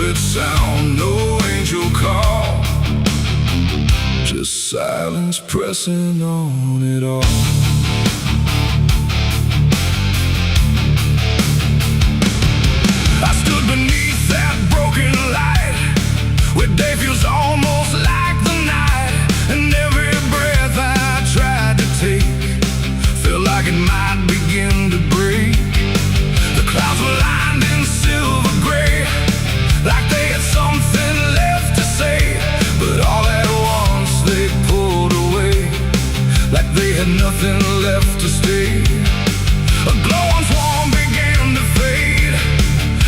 trumpet sound, no angel call, just silence pressing on it all. I stood beneath that broken light, where day feels almost like the night, and every breath I tried to take felt like it might begin to break. The clouds were lined in silver gray, like they had something left to say, but all at once they pulled away, like they had nothing left to stay. A glowing swarm began to fade,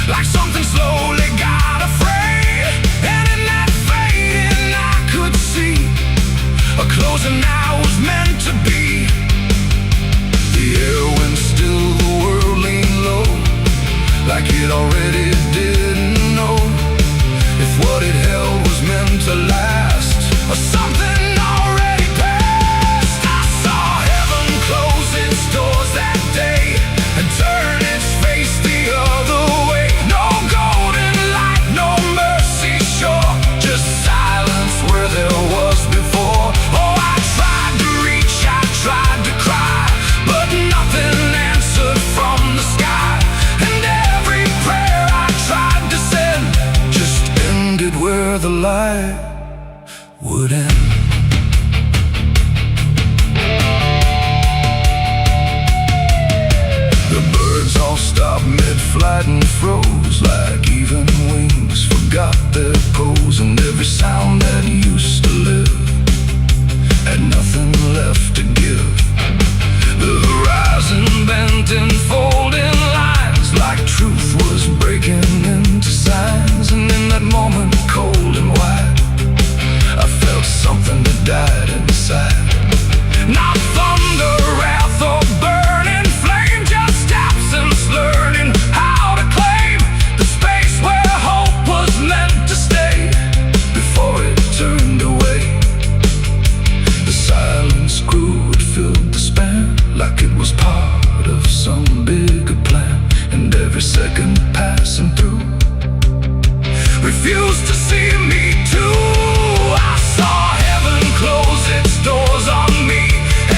like something slowly got afraid, and in that fading I could see a closing I was meant to be. The air went still, the world leaned low, like it already didn't know if what it held was meant to last, or something already passed. I saw heaven close its doors that day and turn its face the other way. No golden light, no mercy shore, just silence where there was before. Oh, I tried to reach, I tried to cry, but nothing answered from the sky, and every prayer I tried to send just ended where the light would end. The birds all stopped mid-flight and froze, like even wings forgot their pose, and every sound that used to live had nothing left to give. The horizon bent in folding lines, like truth was breaking into signs, and in that moment, cold and white, I felt something that died inside. Not thunder, wrath, or burning flame, just absence learning how to claim the space where hope was meant to stay before it turned away. The silence grew, it filled the span, like it was part of some bigger plan, and every second passing through refused to see me too. I saw heaven close its doors on me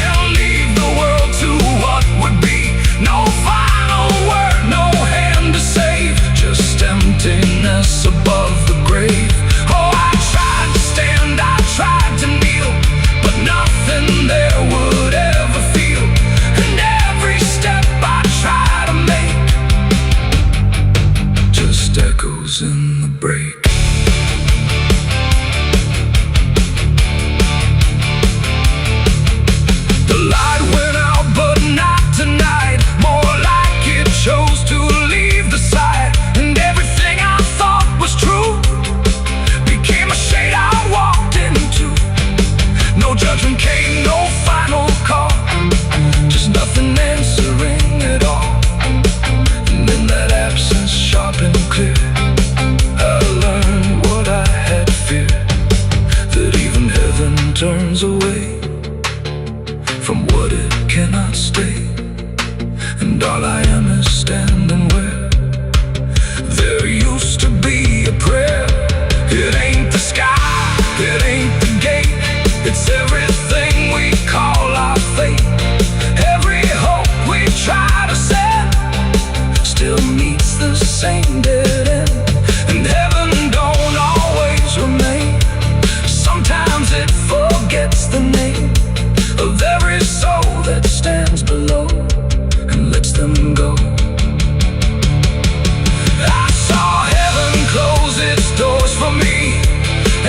and leave the world to what would be. No final word, no hand to save, just emptiness above the grave. Oh, I tried to stand, I tried to kneel, but nothing there would ever feel, and every step I try to make just echoes in the break. The light went out, but not tonight, more like it chose to leave the sight, and everything I thought was true became a shade I walked into. No judgment came, no final call, just nothing answering at all, and in that absence, sharp and clear, I learned what I had feared, that even heaven turns away from what it cannot stay, and all I am is standing where there used to be a prayer. It ain't the sky, it ain't the gate, it's everything we call our fate. Every hope we try to send still meets the same dead end, and heaven don't always remain. Sometimes it forgets the name of every soul that stands below and lets them go. I saw heaven close its doors for me,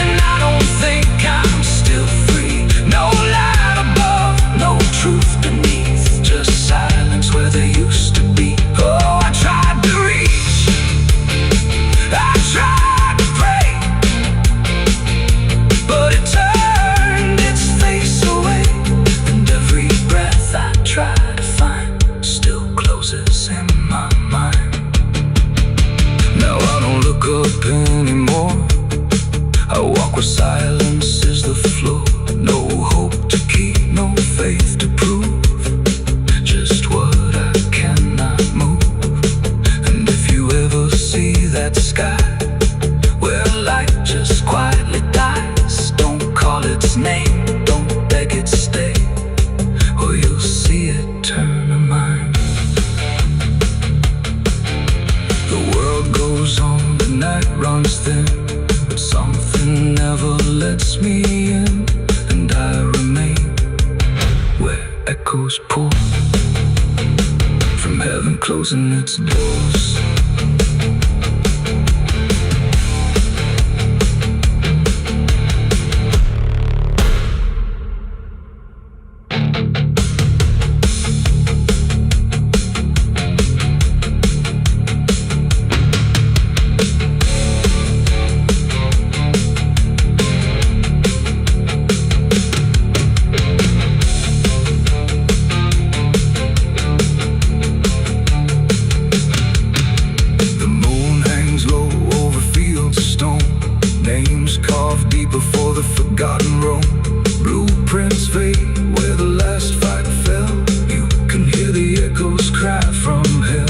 and I don't think I'm still free. No light above, no truth beneath, just silence where there used to be. Oh, I tried to reach, I tried to pray, but it turned its face away, and every breath I try to find still closes in my mind. Now I don't look up anymore, I walk where silence is the floor. No hope to keep, no faith to prove, just what I cannot move. And if you ever see that sky, goes on, the night runs thin, but something never lets me in, and I remain where echoes pour from heaven closing its doors. Before the forgotten roam, blueprints fade where the last fight fell. You can hear the echoes cry from hell.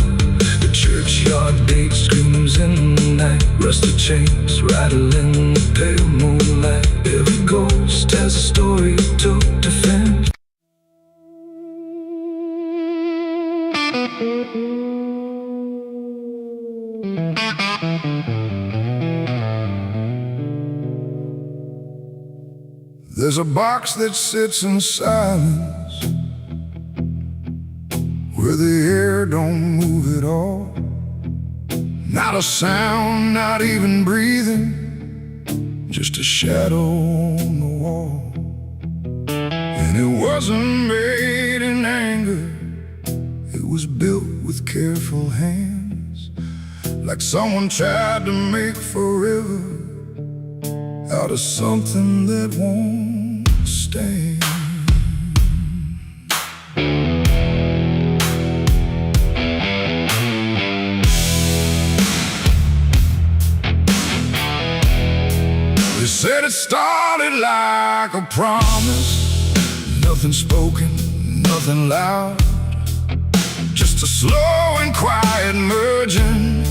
The churchyard date screams in the night. Rusted chains rattle in the pale moonlight. Every ghost has a story to defend. There's a box that sits in silence, where the air don't move at all. Not a sound, not even breathing, just a shadow on the wall. And it wasn't made in anger, it was built with careful hands, like someone tried to make forever out of something that won't stand. They said it started like a promise, nothing spoken, nothing loud, just a slow and quiet merging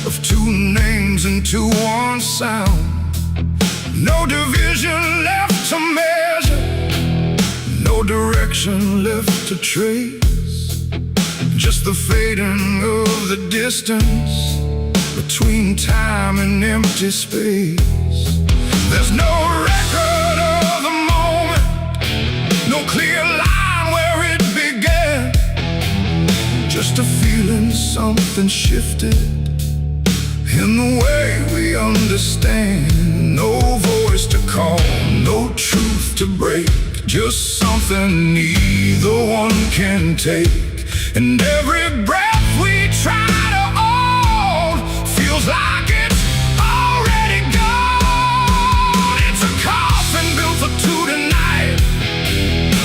of two names into one sound. No division left to measure, no direction left to trace, just the fading of the distance between time and empty space. There's no record of the moment, no clear line where it began, just a feeling something shifted in the way we understand. No voice to call, no truth to break, just something neither one can take. And every breath we try to hold feels like it's already gone. It's a coffin built for two tonight,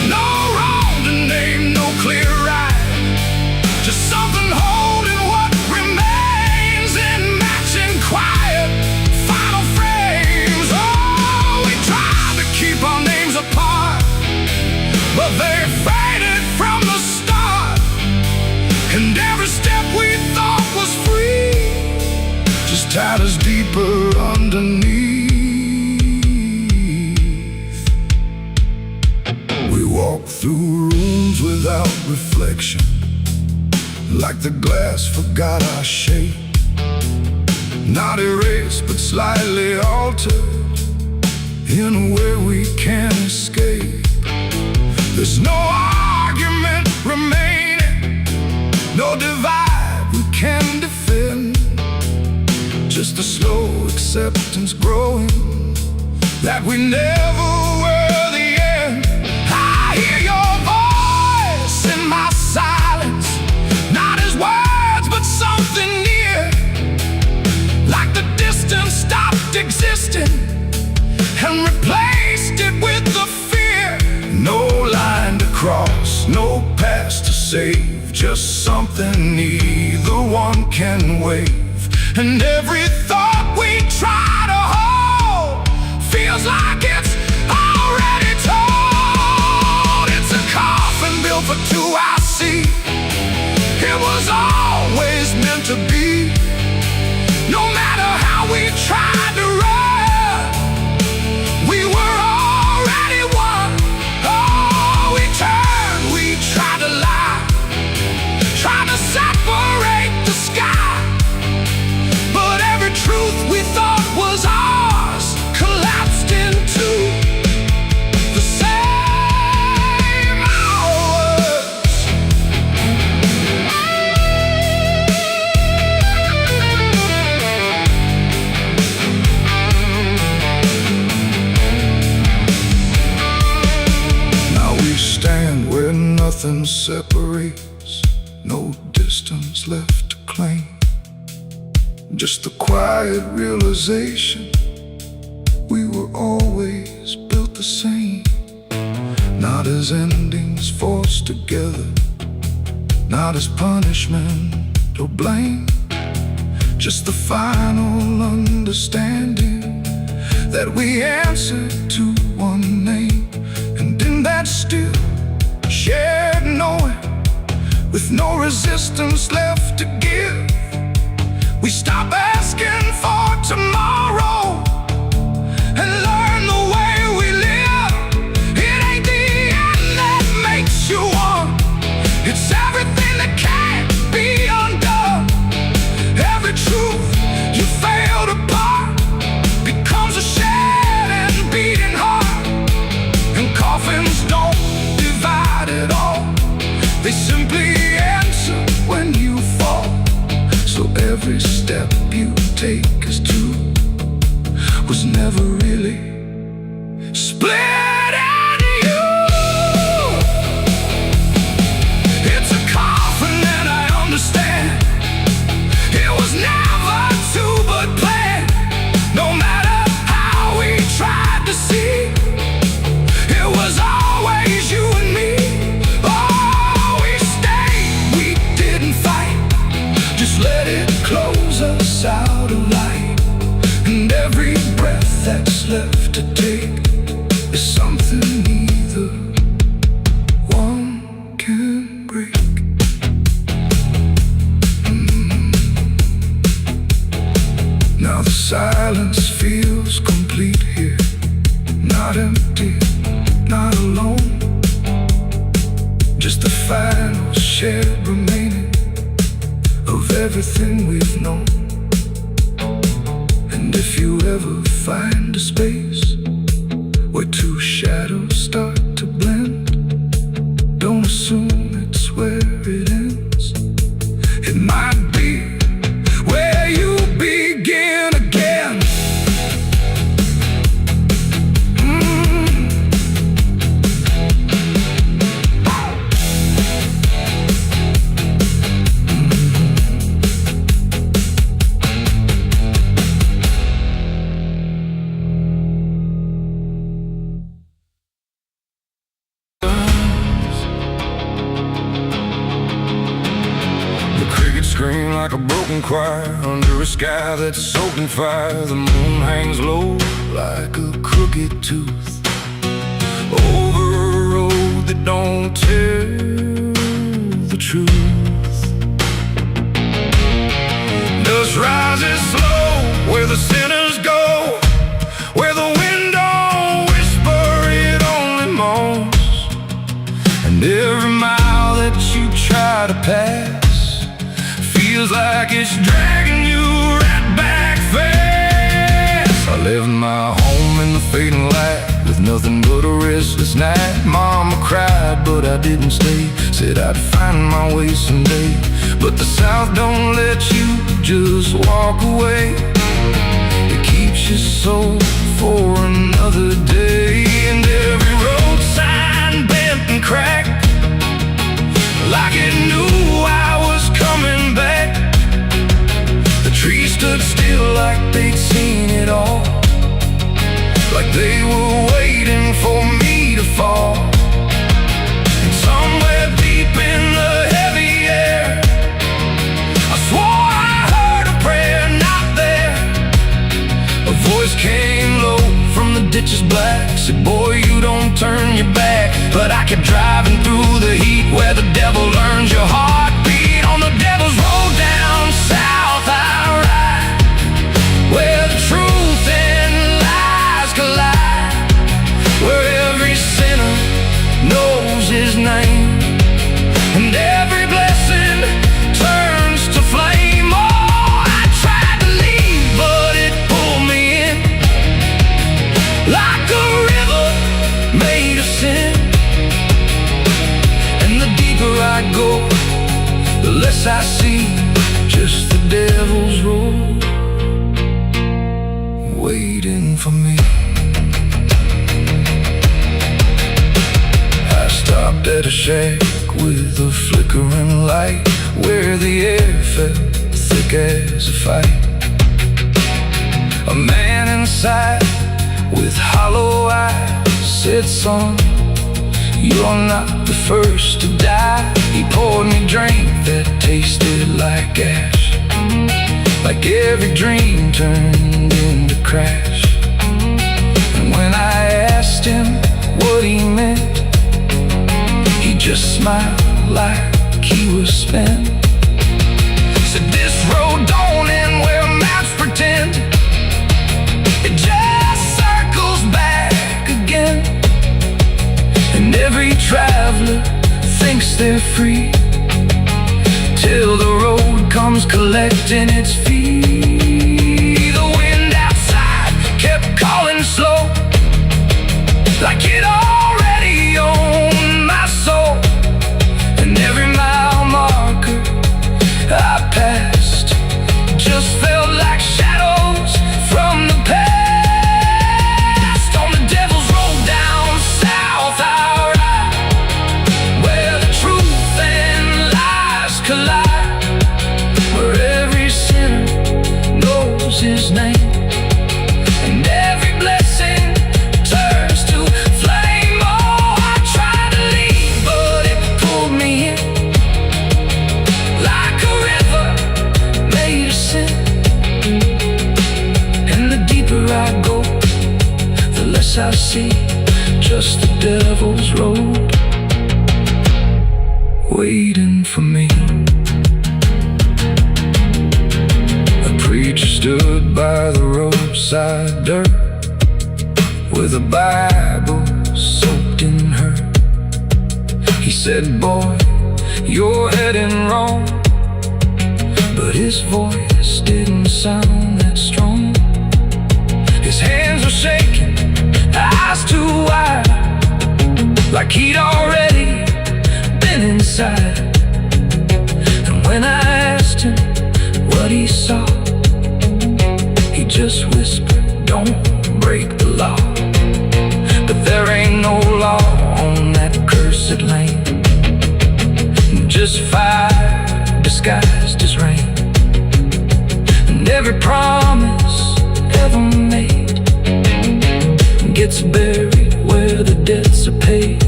no wrong to name, no clear right, just something holding what remains in matching quiet final frames. Oh, we tried to keep our names apart, but they faded from the start. And every step we thought was free just tied us deeper underneath. We walk through rooms without reflection, like the glass forgot our shape, not erased but slightly altered in a way we can't escape. There's no argument remaining, no divide we can defend, just a slow acceptance growing that we never were the end. I hear your voice in my silence, not as words but something near, like the distance stopped existing and replaced it with the fear. No line to cross, no past to save, just something neither one can wave. And every thought we try to hold feels like it's already told. It's a coffin built for two, I see. It was always meant to be. No matter how we tried to run, we were already one. Oh, we turned, we tried to lie, tried to separate the sky, but nothing separates, no distance left to claim. Just the quiet realization we were always built the same. Not as endings forced together, not as punishment or blame. Just the final understanding that we answer to one name. And in that still shared knowing, with no resistance left to give, we stop asking for tomorrow and learn the way we live. It ain't the end that makes you one, it's everything that can't be undone. Every truth you failed apart becomes a shed and beating heart. And coffins don't divide at all, they simply answer when you fall. So every step you take is true, was never really split into you. It's a coffin and I understand, it was never to but planned. No matter how we tried to see, it was always you and me. Oh, we stayed, we didn't fight, just let it close us out of light. And every breath that's left to take is something neither one can break. Now the silence feels complete here, not empty, not alone. Just the final shared remaining of everything we've known. And if you ever find a space where two shadows start to blend, don't assume it's where it ends. It might be where you begin again. Scream like a broken choir under a sky that's soaked in fire. The moon hangs low like a crooked tooth over a road that don't tell the truth. Dust rises slow where the sinners go, where the wind don't whisper, it only moans. And every mile that you try to pass feels like it's dragging you right back fast. I left my home in the fading light with nothing but a restless night. Mama cried, but I didn't stay. Said I'd find my way someday. But the South don't let you just walk away. It keeps you so for another day. And every road sign bent and cracked, like it knew I was coming back. The trees stood still like they'd seen it all, like they were waiting for me to fall. And somewhere deep in the heavy air, I swore I heard a prayer not there. A voice came low from the ditches black, said, boy, you don't turn your back. But I kept driving through the heat where the devil learns your heartbeat. On the devil's road down south I ride, where the truth and lies collide, where every sinner knows his name, and every blessing turns to flame. Oh, I tried to leave, but it pulled me in, like a river made of sin. And the deeper I go, the less I see, just the devil's road waiting for me. I stopped at a shack with a flickering light, where the air felt thick as a fight. A man inside with hollow eyes said, "Son, you're not the first to die." He poured me a drink that tasted like ash, like every dream turned into crash. And when I asked him what he meant, he just smiled like he was spent. Said, "This road don't end where maps pretend, it just circles back again. And every traveler thinks they're free, till the road comes collecting its fee." The wind outside kept calling slow, like it already owned my soul. And every mile marker I passed just felt like shadows from the past. On the devil's road down south I ride, where the truth and lies collide, where every sinner knows his name, and every blessing turns to flame. Oh, I tried to leave, but it pulled me in, like a river made of sin. And the deeper I go, the less I see, just the devil's road waiting for me. A preacher stood by the roadside dirt, with a Bible soaked in her. He said, "Boy, you're heading wrong," but his voice didn't sound that strong. His hands were shaking, eyes too wide, like he'd already been inside. And when I asked him what he saw, he just whispered, "Don't break the law." But there ain't no law on that cursed land, just fire disguised as rain. And every promise ever made gets buried where the debts are paid.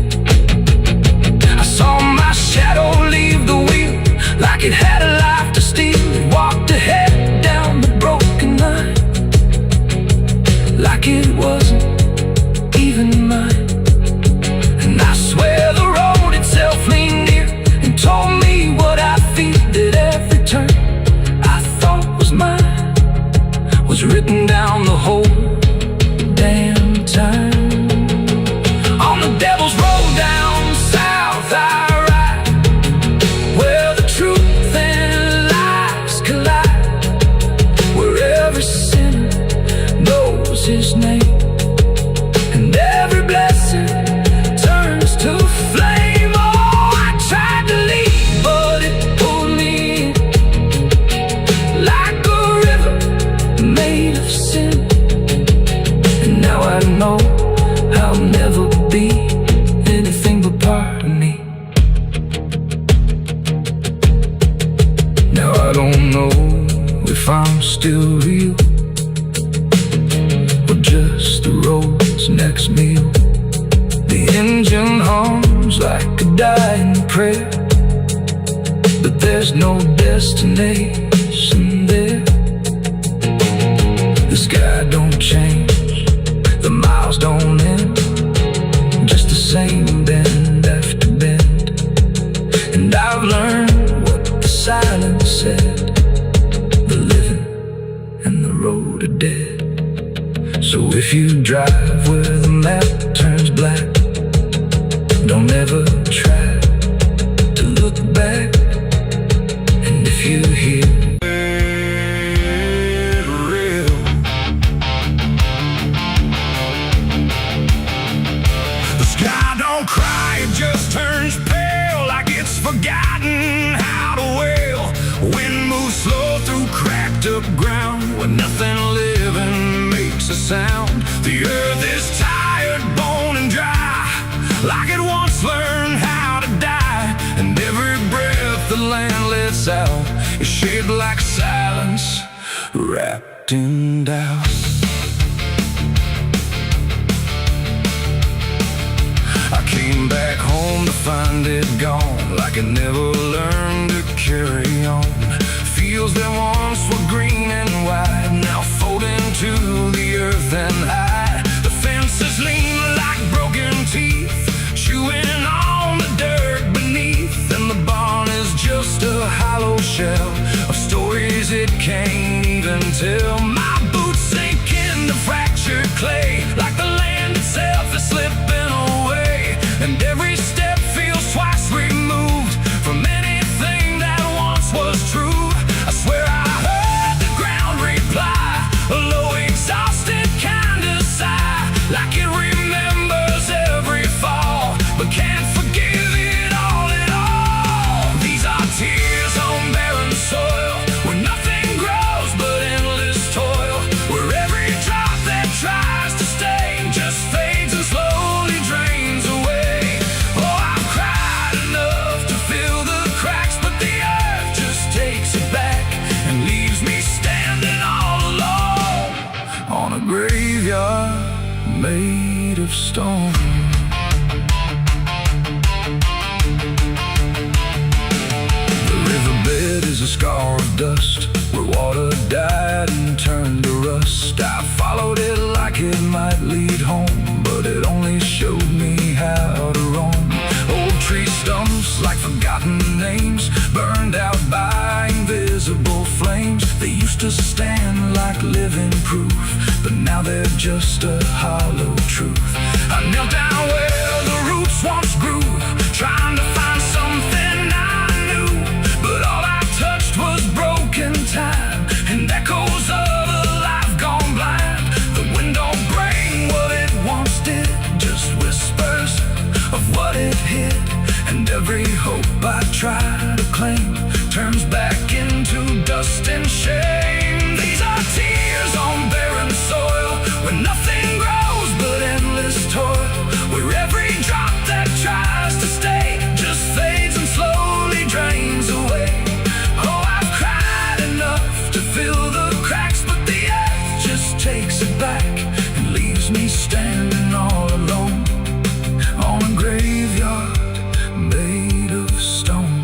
I saw my shadow leave the wheel, like it had a life to steal. It walked ahead down the broken line, like it wasn't even mine. And I swear the road itself leaned near and told me what I feel, that every turn I thought was mine was written down the whole damn time. On the devil's road down south I ride, where the truth and lies collide, where every sinner knows his name, and every blessing turns to flame. Oh, I tried to leave, but it pulled me in, like a river made of sin. And now I know I'll never be anything but part of me. Now I don't know if I'm still real, or just the road's next meal. The engine hums like a dying prayer, but there's no destination there. The sky don't change, the miles don't end, just the same bend after bend. And I've learned what the silence said, the living and the road are dead. So if you drive where the map turns black, don't ever try to look back. And if you hear it real, the sky don't cry, it just turns pale, like it's forgotten how to wail. Wind moves slow through cracked up ground, where nothing living makes a sound. The earth is tired, bone and dry, like it once learned how to die. And fades out, is shaped like silence, wrapped in doubt. I came back home to find it gone, like it never learned to carry on. Fields that once were green and wide, now folding to the earth and hide. The fences lean like broken teeth, chewing on the dirt beneath. And the barn is just a hollow shell of stories it can't even tell. My boots sink into fractured clay, like the land itself is slipping away. And every step feels twice removed from anything that once was true. I swear I heard the ground reply, a low exhausted kind of sigh, like it remembers every fall, but can't forgive it all at all. These are tears on barren soil, where nothing grows but endless toil, where every drop that tries to stay just fades and slowly drains away. Oh, I've cried enough to fill the cracks, but the earth just takes it back and leaves me standing all alone on a graveyard made of stone. The riverbed is a scar of dust, where water died and turned to rust. I followed it like it might lead home, but it only showed me how to roam. Old tree stumps like forgotten names, burned out by invisible flames. They used to stand like living proof, but now they're just a hollow truth. I knelt down where the roots once grew, trying to find something I knew, but all I touched was broken time and echoes of a life gone blind. The wind don't bring what it once did, just whispers of what it hid. And every hope I try to claim turns back into dust and shame. These are tears on barren soil, where nothing grows but endless toil, where every drop that tries to stay just fades and slowly drains away. Oh, I've cried enough to fill the cracks, but the earth just takes it back and leaves me standing all alone on a graveyard made of stone.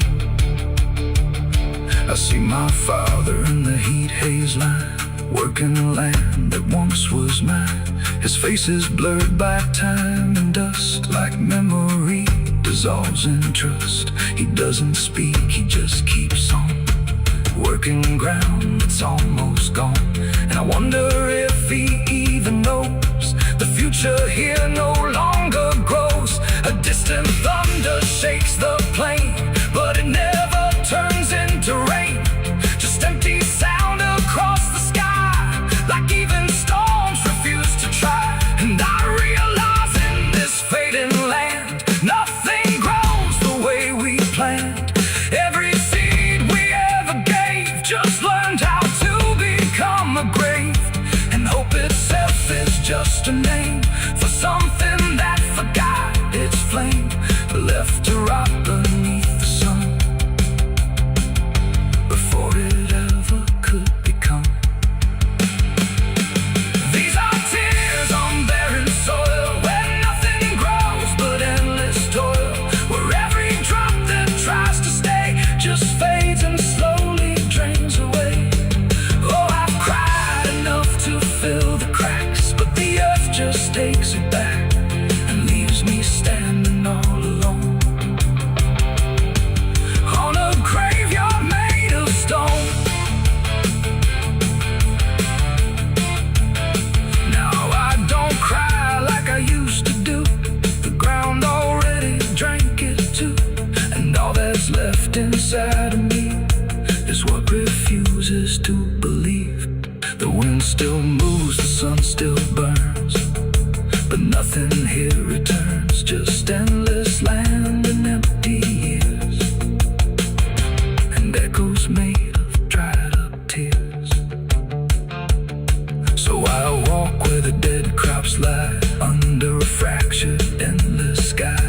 I see my father in the heat haze line, working the land that once was mine. His face is blurred by time and dust, like memory dissolves in trust. He doesn't speak, he just keeps on working ground that's almost gone. And I wonder if he even knows the future here no longer grows. A distant thunder shakes the plain, but it never turns into rain. Just empty sound across the sky, like even storms refuse to try. And I realize in this fading land, nothing grows the way we planned. Every seed we ever gave just learned how to become a grave. And hope itself is just a name for something that forgot its flame, left to rot beneath the sun before it ever could become. These are tears on barren soil, where nothing grows but endless toil, where every drop that tries to stay just fades and slowly drains away. Oh, I've cried enough to fill the cracks, but the earth just takes it back and leaves me standing all alone on a graveyard made of stone. Now I don't cry like I used to do, the ground already drank it too. And all that's left inside of me is what refuses to believe. The wind still moves, the sun still burns, but nothing here returns, just endless land and empty years, and echoes made of dried up tears. So I walk where the dead crops lie, under a fractured endless sky,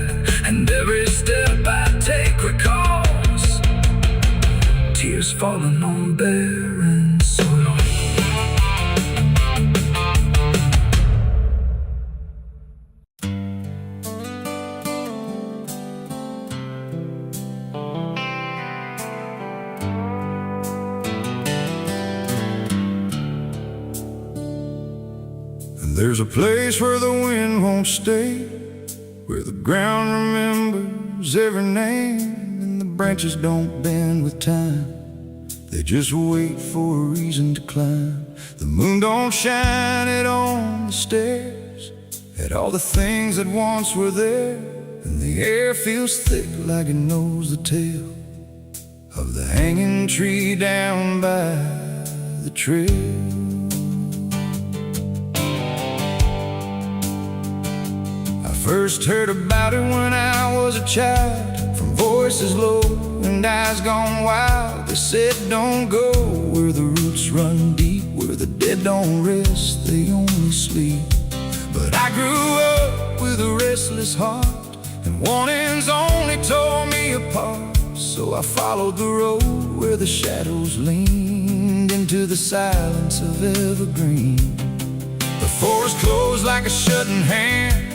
and every step I take recalls falling on barren soil. There's a place where the wind won't stay, where the ground remembers every name, and the branches don't bend with time. They just wait for a reason to climb. The moon don't shine it on the stairs at all the things that once were there, and the air feels thick like it knows the tale of the hanging tree down by the trail. First heard about it when I was a child, from voices low and eyes gone wild. They said don't go where the roots run deep, where the dead don't rest, they only sleep. But I grew up with a restless heart, and warnings only tore me apart. So I followed the road where the shadows leaned into the silence of evergreen. The forest closed like a shutting hand,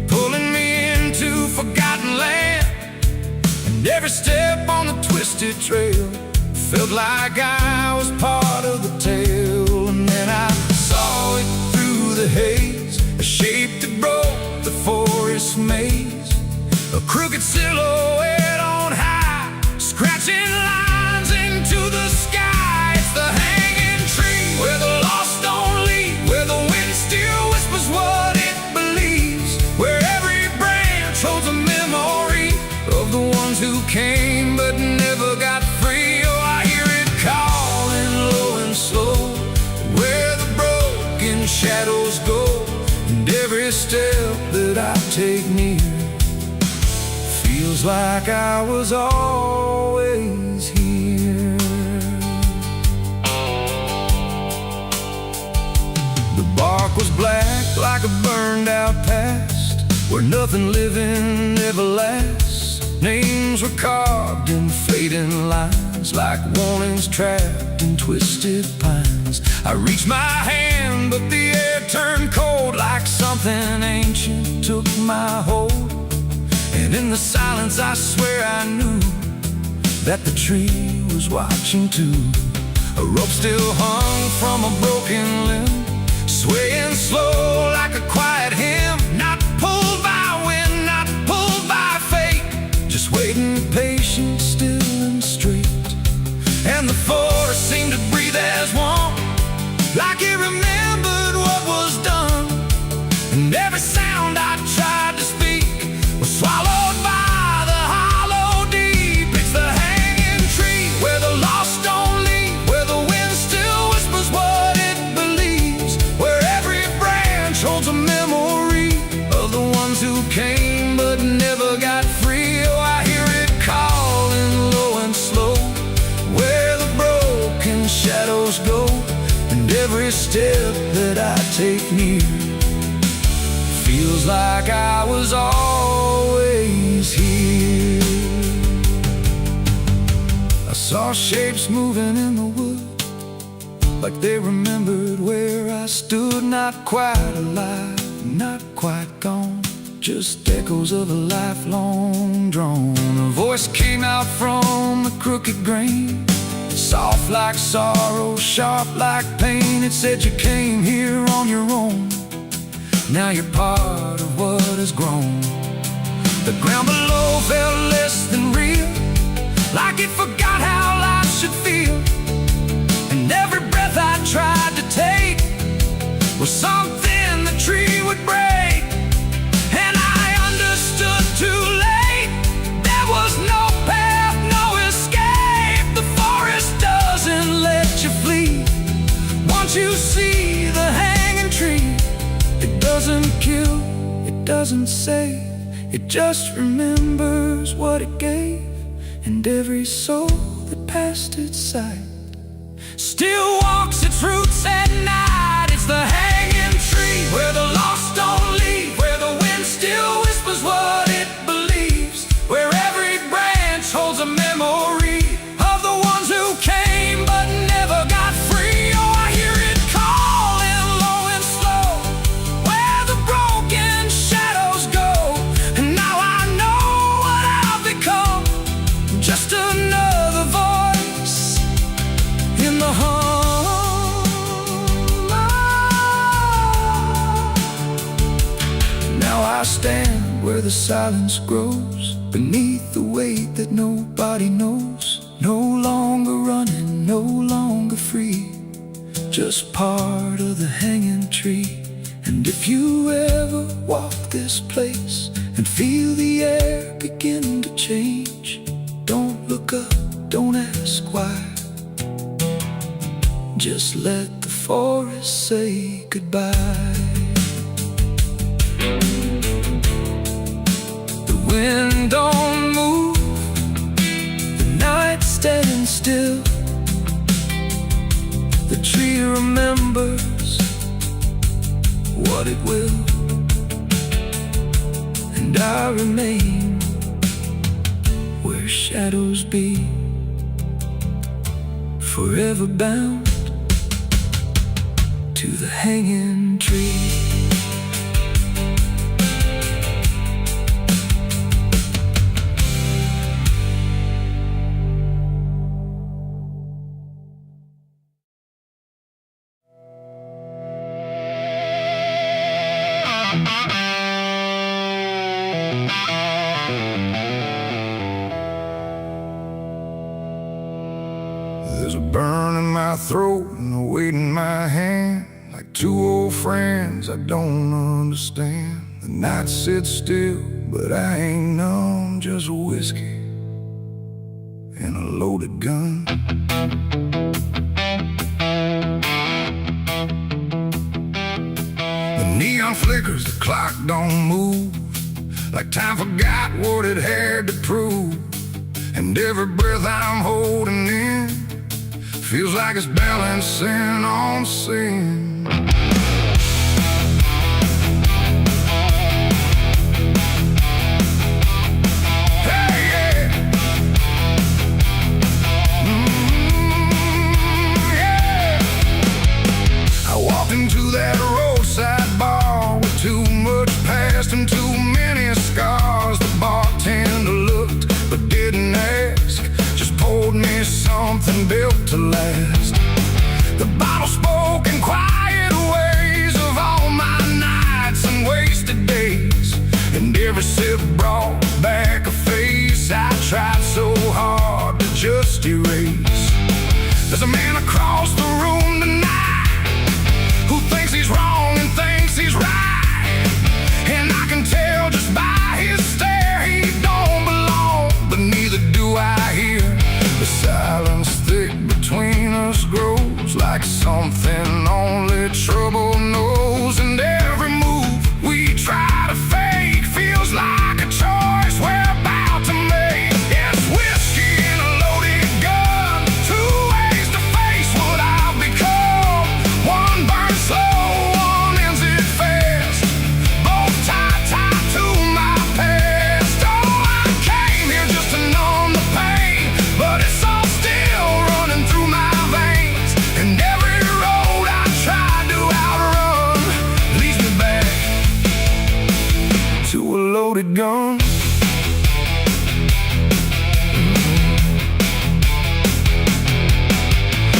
pulling me into forgotten land. And every step on the twisted trail felt like I was part of the tale. And then I saw it through the haze, a shape that broke the forest maze, a crooked silhouette on high, scratching lines into the sky. It's the hanging tree where the lost don't leave, where the wind still whispers what it believes, where every branch holds a memory of the ones who came but never got free. Oh, I hear it calling low and slow, where the broken shadows go, and every step that I take near feels like I was always here. The bark was black like a burned out past, where nothing living ever lasts. Names were carved in fading lines, like warnings trapped in twisted pines. I reached my hand, but the air turned cold, like something ancient took my hold. And in the silence I swear I knew that the tree was watching too. A rope still hung from a broken limb, swaying slow like a quiet hymn, not pulled by wind, not pulled by fate, just waiting patient, still and straight. And the forest seemed to breathe as one, like it remembered what was done. And every sound I tried to speak was swallowed by the hollow deep. It's the hanging tree where the lost don't leave, where the wind still whispers what it believes, where every branch holds a memory of the ones who came but never got free. Oh, I hear it calling low and slow, where the broken shadows go, and every step that I take near feels like I was always here. I saw shapes moving in the wood, like they remembered where I stood. Not quite alive, not quite gone, just echoes of a lifelong drone. A voice came out from the crooked grain, soft like sorrow, sharp like pain. It said you came here on your own, now you're part of what has grown. The ground below felt less than real, like it forgot how life should feel. And every breath I tried to take was something the tree would break. And I understood too late, there was no path, no escape. The forest doesn't let you flee. Once you see the hanging tree, it doesn't kill, it doesn't save, it just remembers what it gave. And every soul that passed its sight still walks its roots at night. It's the hanging tree where the lost don't leave, where the wind still whispers what it believes, where every branch holds a memory of the ones who came stand where the silence grows, beneath the weight that nobody knows. No longer running, no longer free, just part of the hanging tree. And if you ever walk this place and feel the air begin to change, don't look up, don't ask why. Just let the forest say goodbye. The wind don't move, the night standing still. The tree remembers what it will, and I remain where shadows be, forever bound to the hanging tree. There's a burn in my throat and a weight in my hand, like two old friends I don't understand. The night sits still, but I ain't numb, just whiskey and a loaded gun. The neon flickers, the clock don't move, like time forgot what it had to prove. And every breath I'm holding in feels like it's balancing on sin. Hey, yeah. Yeah. I walked into that roadside bar with too much past and too many scars. The bartender looked but didn't ask, just poured me something built to last. The bottle spoke in quiet ways of all my nights and wasted days, and every sip brought back a face I tried so hard to just erase. There's a man across the room tonight who thinks he's wrong and thinks he's right, and I can tell just by his stare he don't belong, but neither do I hear. The silence thick between us grows like something only trouble knows, and every move we try to fake feels like a choice we're about to make. It's whiskey and a loaded gun, two ways to face what I've become. One burns slow, one ends it fast, both tied to my past. Oh, I came here just to numb the pain, but it's all still running through my veins, and every road I tried to outrun leads me back to a loaded gun.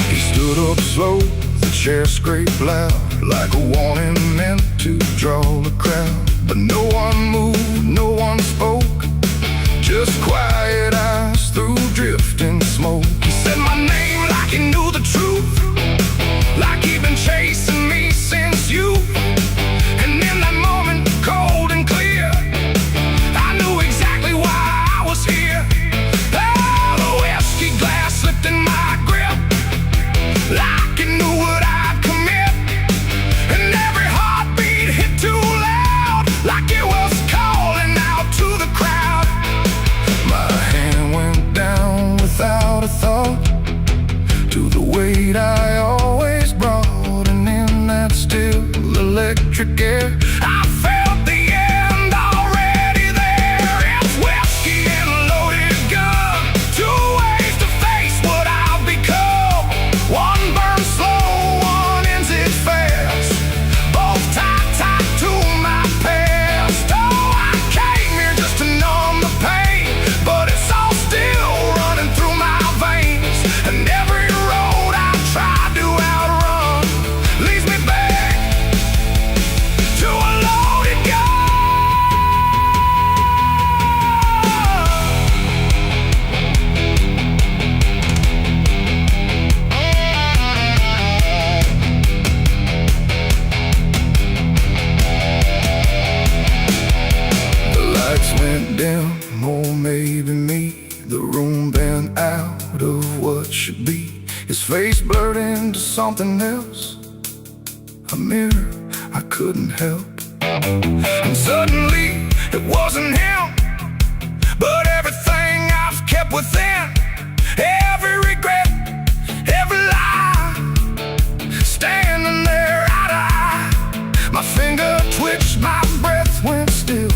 He stood up slow, the chair scraped loud, like a warning meant to draw the crowd. But no one moved, no one spoke, just quiet eyes through drifting smoke. He said my name like he knew the truth, like he'd been chasing me since youth. And in that moment, cold and clear, I knew exactly why I was here. Oh, the whiskey glass slipped in my grip, like it knew what I'd commit, and every heartbeat hit too loud, like it was calling out to the crowd. My hand went down without a thought to the weight I always brought, and in that still electric air I felt the end already there. It's whiskey and a loaded gun, two ways to face what I've become. One burns slow, one ends it fast, both tied to my past. Oh, I came here just to numb the pain, but it's all still running through my veins, and every road I tried to outrun leads me back to a something else, a mirror I couldn't help. And suddenly it wasn't him, but everything I've kept within, every regret, every lie, standing there eye to eye. My finger twitched, my breath went still,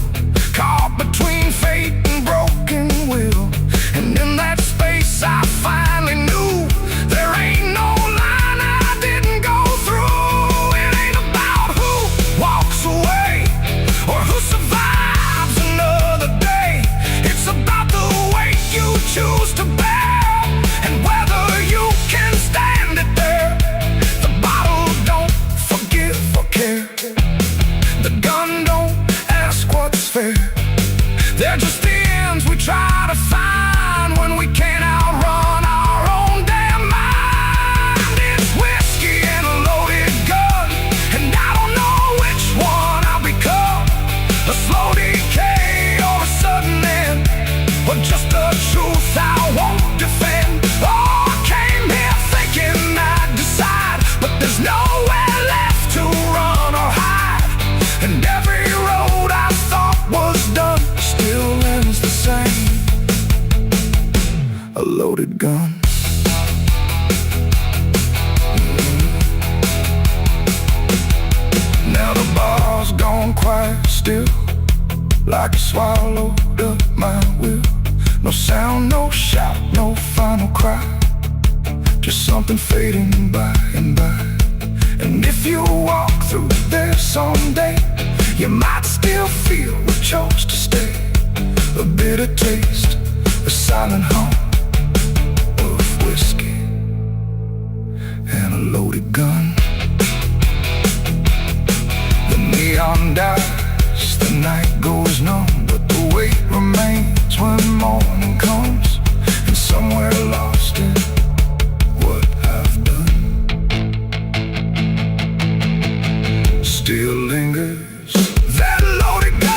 caught between fate and broken will. And in that space I finally knew there ain't no line I didn't go through. It ain't about who walks away or who survives another day. It's about the weight you choose to bear and whether you can stand it there. The bottle don't forgive or care. The gun don't ask what's fair. They're just the ends we try to find when we can't outrun our own damn mind. It's whiskey and a loaded gun, and I don't know which one I'll become. A slow decay or a sudden end, or just the truth I won't defend. Oh, I came here thinking I'd decide, but there's nowhere left to run or hide. And every road I thought was done still ends the same. A loaded gun. Now the bar's gone quiet still, like it swallowed up my will. No sound, no shout, no final cry, just something fading by and by. And if you walk through there someday, you might still feel we chose to stay. A bitter taste, a silent hum of whiskey and a loaded gun. The neon dies, the night goes numb, but the weight remains when morning comes. And somewhere lost in what I've done still lingers that loaded gun.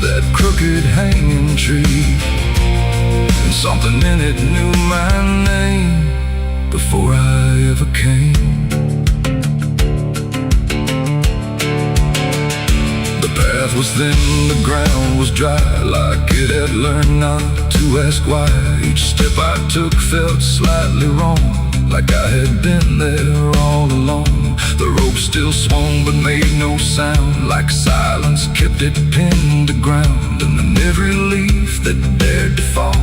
That crooked hanging tree, and something in it knew my name before I ever came. The path was thin, the ground was dry, like it had learned not to ask why. Each step I took felt slightly wrong, like I had been there all along. The rope still swung but made no sound, like silence kept it pinned to ground. And then every leaf that dared to fall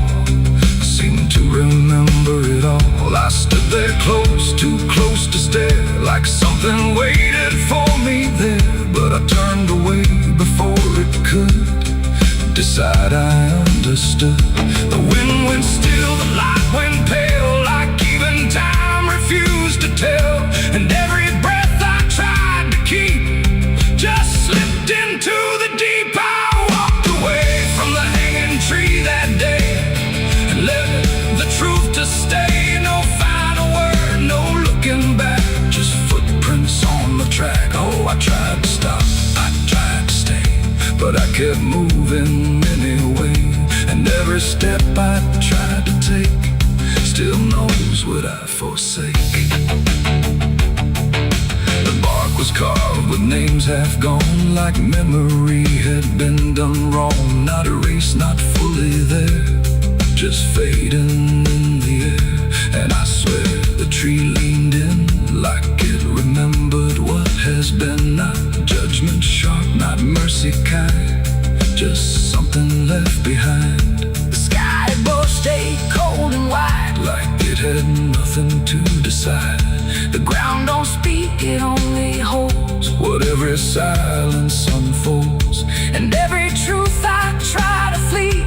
seemed to remember it all. I stood there close, too close to stare, like something waited for me there. But I turned away before it could decide I understood. The wind went still, the light went pale, like even time refused to tell. And every breath I tried to keep just slipped into the deep. I walked away from the hanging tree that day and left the truth to stay. No final word, no looking back, just footprints on the track. Oh, I tried to stop, I tried to stay, but I kept moving anyway. And every step I tried to take still knows what I forsake. The bark was carved with names half gone, like memory had been done wrong. Not erased, not fully there, just fading in the air. And I swear the tree leaned in, like it remembered what has been. Not judgment sharp, not mercy kind, just something left behind. The sky above stayed cold and white, like it had nothing to decide. The ground don't speak, it only holds what every silence unfolds. And every truth I try to flee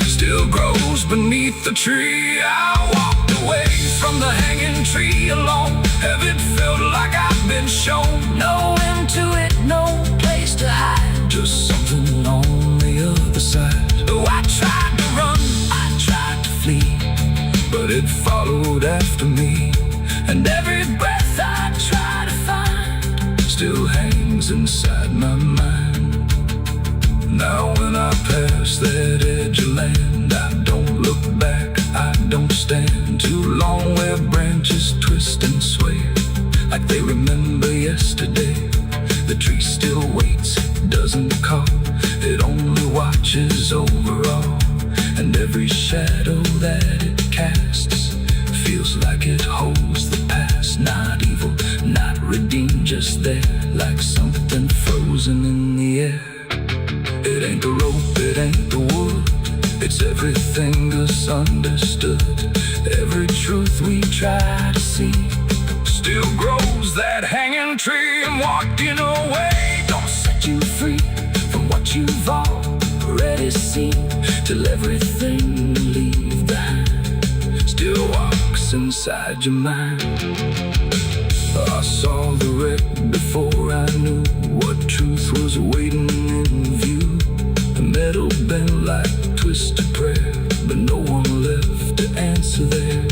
still grows beneath the tree. I walked away from the hanging tree alone. Have it felt like I've been shown no end to it, no place to hide, just something on the other side. Oh, I tried to run, I tried to flee, but it followed after me. And every breath I try to find still hangs inside my mind. Now when I pass that edge of land, I don't look back, I don't stand too long where branches twist and sway like they remember yesterday. The tree still waits, doesn't call, it only watches over all. And every shadow that it casts feels like it holds the past. Not evil, not redeemed, just there, like something frozen in the air. It ain't the rope, it ain't the wood, it's everything misunderstood. Every truth we try to see still grows that hanging tree. And walking away don't set you free from what you've already seen, till everything you leave behind still walks inside your mind. I saw the wreck before I knew what truth was waiting in view. The metal bent like twisted prayer, but no one left to answer there.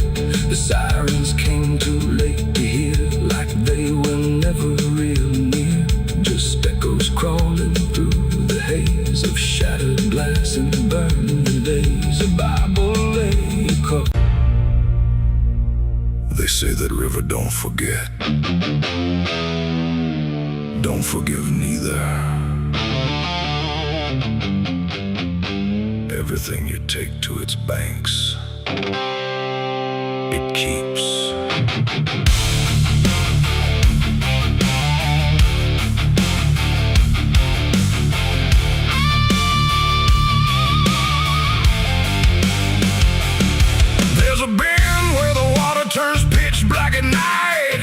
The sirens came too late to hear, like they were never real near. Just echoes crawling through the haze of shattered glass and burning days. A Bible lay across. They say that river don't forget, don't forgive neither. Everything you take to its banks, it keeps. There's a bend where the water turns pitch black at night,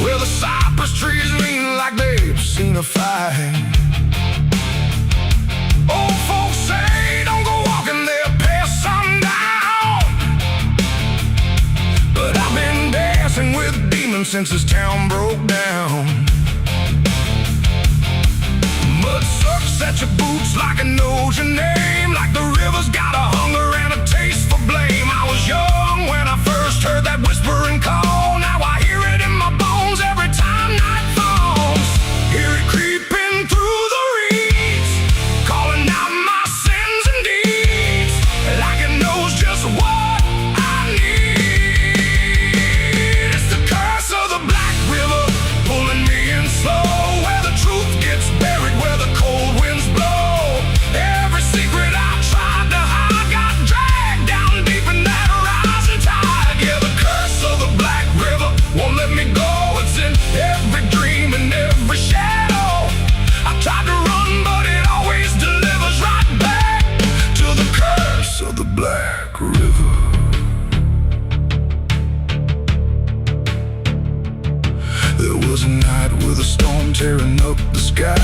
where the cypress trees lean like they've seen a fight. Old folks say don't go walking there past sundown, but I've been dancing with demons since this town broke down. Mud sucks at your boots like it knows your name, like the river's got a hunger and a taste for blame. I was young when I first heard that whispering call. Now I hear it in my bones every time night falls. Hear it creeping through the reeds, calling out my sins and deeds, like it knows just what I need. It's the curse of the Black River, pulling me in slow, where the truth gets buried, where the cold winds blow. Every secret I tried to hide got dragged down deep in that rising tide. Yeah, the curse of the Black River won't let me go. It's in every dream and every shadow. I tried to run, but it always delivers right back to the curse of the Black River. There was a night with a storm tearing up the sky,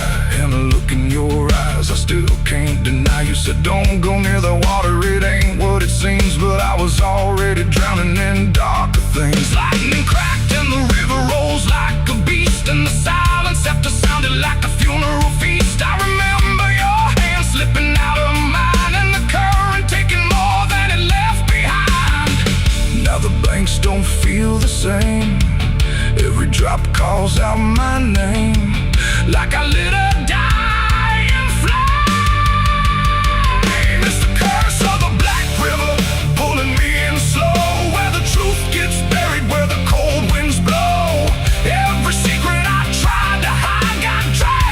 and a look in your eyes I still can't deny. You said don't go near the water, it ain't what it seems, but I was already drowning in darker things. Lightning cracked and the river rolls like a beast, and the silence after sounded like a funeral feast. I remember your hand slipping out of mine, and the current taking more than it left behind. Now the banks don't feel the same, every drop calls out my name, like I lit a dying flame. It's the curse of the Black River, pulling me in slow, where the truth gets buried, where the cold winds blow. Every secret I tried to hide got dragged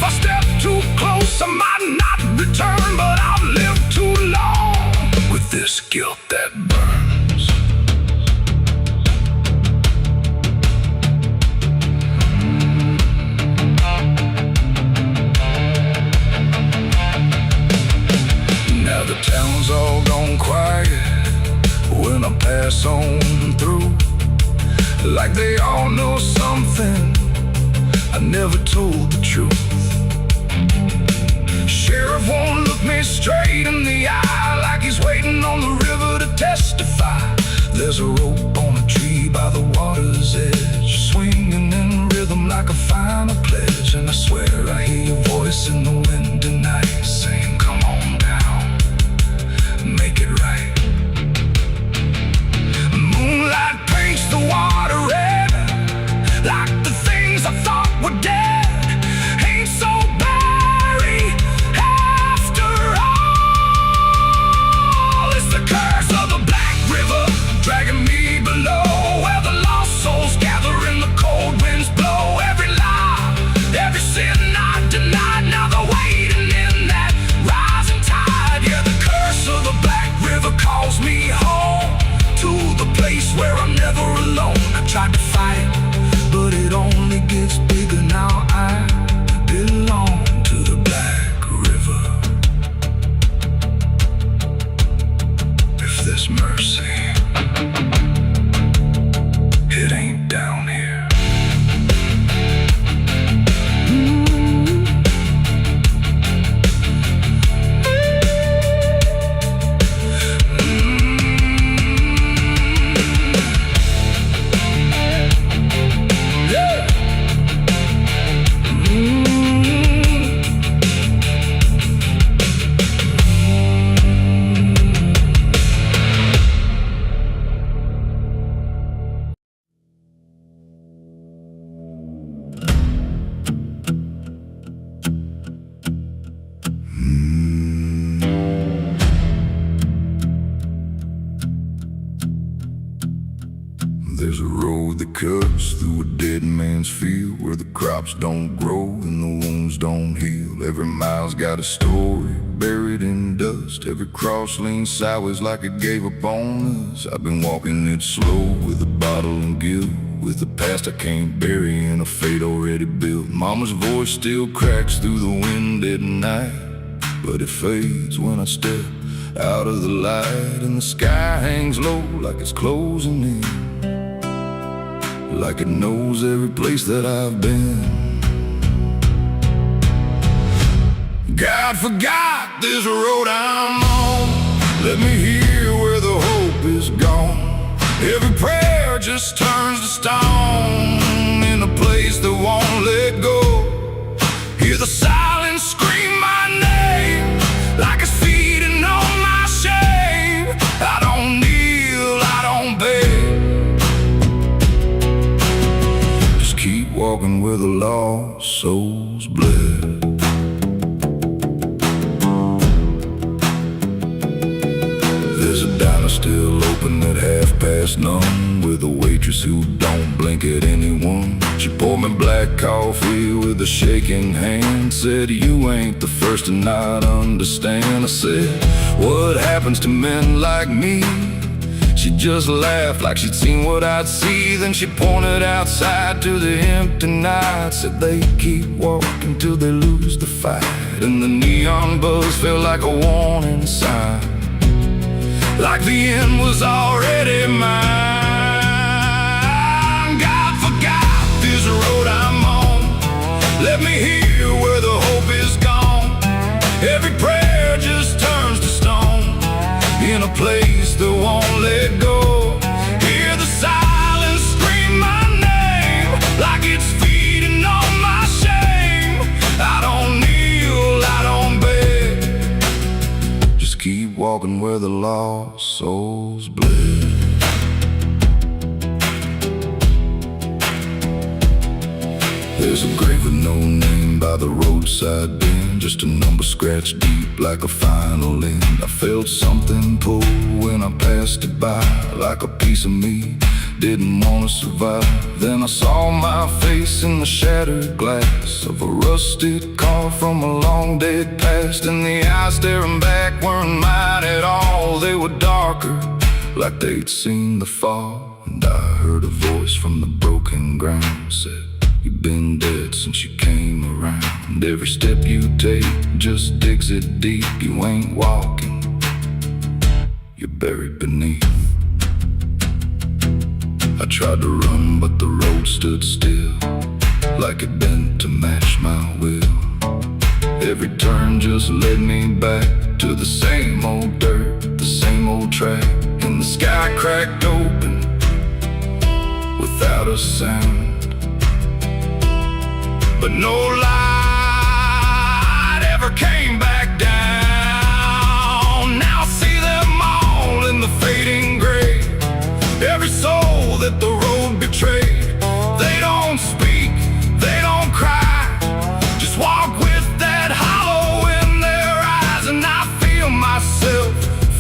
If I step too close, I might not return, but I've lived too long with this guilt that burns. Now the town's all gone quiet when I pass on through, like they all know something I never told the truth. Sheriff won't look me straight in the eye, like he's waiting on the river to testify. There's a rope on a tree by the water's edge, swinging in rhythm like a final pledge. And I swear I hear your voice in the wind tonight, saying, come on down, make it right. Moonlight paints the water red, like the things I thought were dead ain't so buried after all. It's the curse of the Black River dragging me below, where the lost souls gather and the cold winds blow. Every lie, every sin I denied, now they're waiting in that rising tide. Yeah, the curse of the Black River calls me home, to the place where I'm never alone. I tried to fight, but it only gets bigger now. I belong to the Black River. If there's mercy, it ain't down here. There's a road that cuts through a dead man's field, where the crops don't grow and the wounds don't heal. Every mile's got a story buried in dust. Every cross leans sideways like it gave up on us. I've been walking it slow with a bottle and guilt, with the past I can't bury and a fate already built. Mama's voice still cracks through the wind at night, but it fades when I step out of the light. And the sky hangs low like it's closing in, like it knows every place that I've been. God forgot this road I'm on, let me hear where the hope is gone. Every prayer just turns to stone in a place that won't let go. Hear the silence scream my name, like it's feeding on my shame. I don't kneel, I don't beg, keep walking where the lost souls bled. There's a diner still open at 9:30, with a waitress who don't blink at anyone. She poured me black coffee with a shaking hand, said, you ain't the first to not understand. I said, what happens to men like me? She just laughed like she'd seen what I'd see. Then she pointed outside to the empty night, said they keep walking till they lose the fight. And the neon buzz felt like a warning sign, like the end was already mine. God forgot this road I'm on, let me hear where the hope is gone. Every prayer just turns to stone in a place that won't let go. Hear the silence scream my name, like it's feeding on my shame. I don't kneel, I don't beg, just keep walking where the lost souls bled. There's a grave with no name by the roadside bend, just a number scratched deep like a final end. I felt something pull when I passed it by, like a piece of me didn't want to survive. Then I saw my face in the shattered glass of a rusted car scar from a long dead past, and the eyes staring back weren't mine at all. They were darker, like they'd seen the fall. And I heard a voice from the broken ground said, "You've been dead since you came around. Every step you take just digs it deep. You ain't walking, you're buried beneath." I tried to run, but the road stood still, like it bent to match my will. Every turn just led me back to the same old dirt, the same old track. And the sky cracked open without a sound, but no light ever came back down. Now I see them all in the fading gray. Every soul that the road betrayed. They don't speak, they don't cry, just walk with that hollow in their eyes. And I feel myself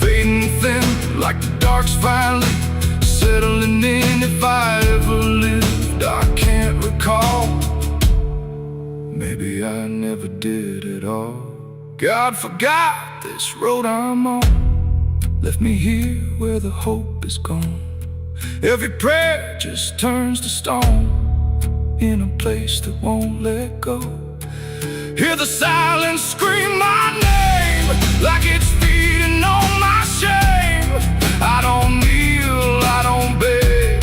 fading thin, like the dark's finally settling in. If I ever lived, I can't recall. Maybe I never did at all. God forgot this road I'm on, left me here where the hope is gone. Every prayer just turns to stone, in a place that won't let go. Hear the silence scream my name, like it's feeding on my shame. I don't kneel, I don't beg,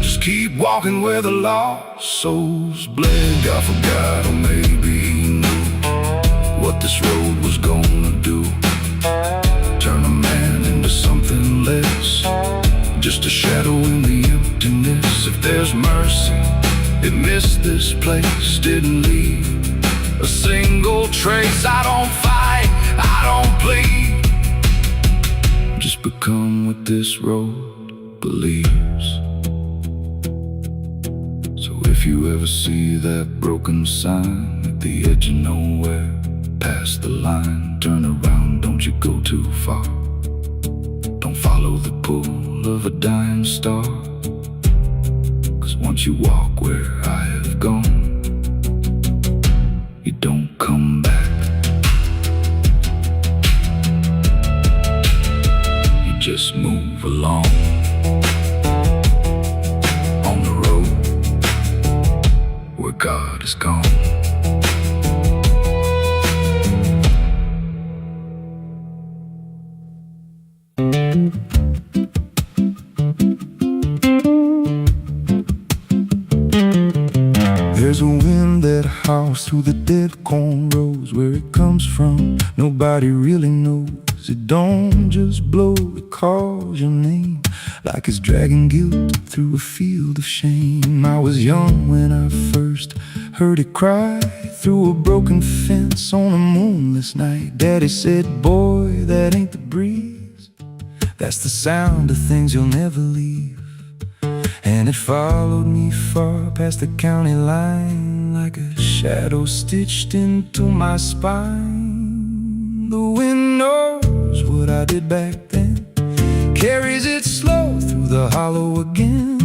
just keep walking where the lost souls bled. God forgot, or maybe he knew what this road was gonna do. Turn a man into something less, just a shadow in the emptiness. If there's mercy, it missed this place, didn't leave a single trace. I don't fight, I don't plead, just become what this road believes. So if you ever see that broken sign at the edge of nowhere, past the line, turn around, don't you go too far. Don't follow the pull of a dying star, 'cause once you walk where I have gone, you don't come back. You just move along on the road where God is gone. There's a wind that howls through the dead corn rows. Where it comes from, nobody really knows. It don't just blow, it calls your name, like it's dragging guilt through a field of shame. I was young when I first heard it cry through a broken fence on a moonless night. Daddy said, "Boy, that ain't the breeze, that's the sound of things you'll never leave." And it followed me far past the county line, like a shadow stitched into my spine. The wind knows what I did back then, carries it slow through the hollow again.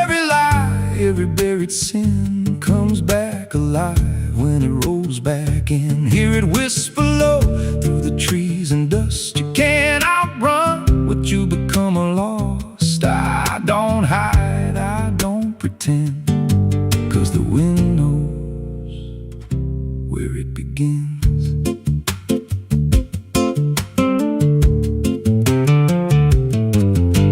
Every lie, every buried sin comes back alive when it rolls back in. Hear it whisper low through the trees and dust. You can't outrun what you become lost. I don't hide, I don't pretend, 'cause the wind knows where it begins.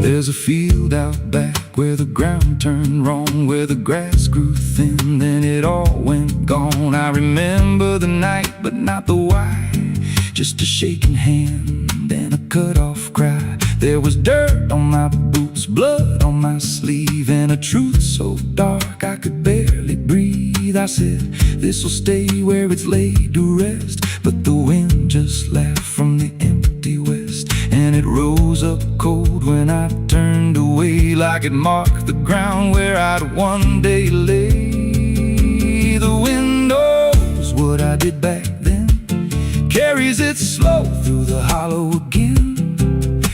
There's a field out back where the ground turned wrong, where the grass grew thin, then it all went gone. I remember the night, but not the why, just a shaking hand and a cut-off cry. There was dirt on my boots, blood on my sleeve, and a truth so dark I could barely breathe. I said, this'll stay where it's laid to rest, but the wind just laughed from the empty west, and it rose up cold when I turned away, like it marked the ground where I'd one day lay. The wind knows what I did back then, carries it slow through the hollow again.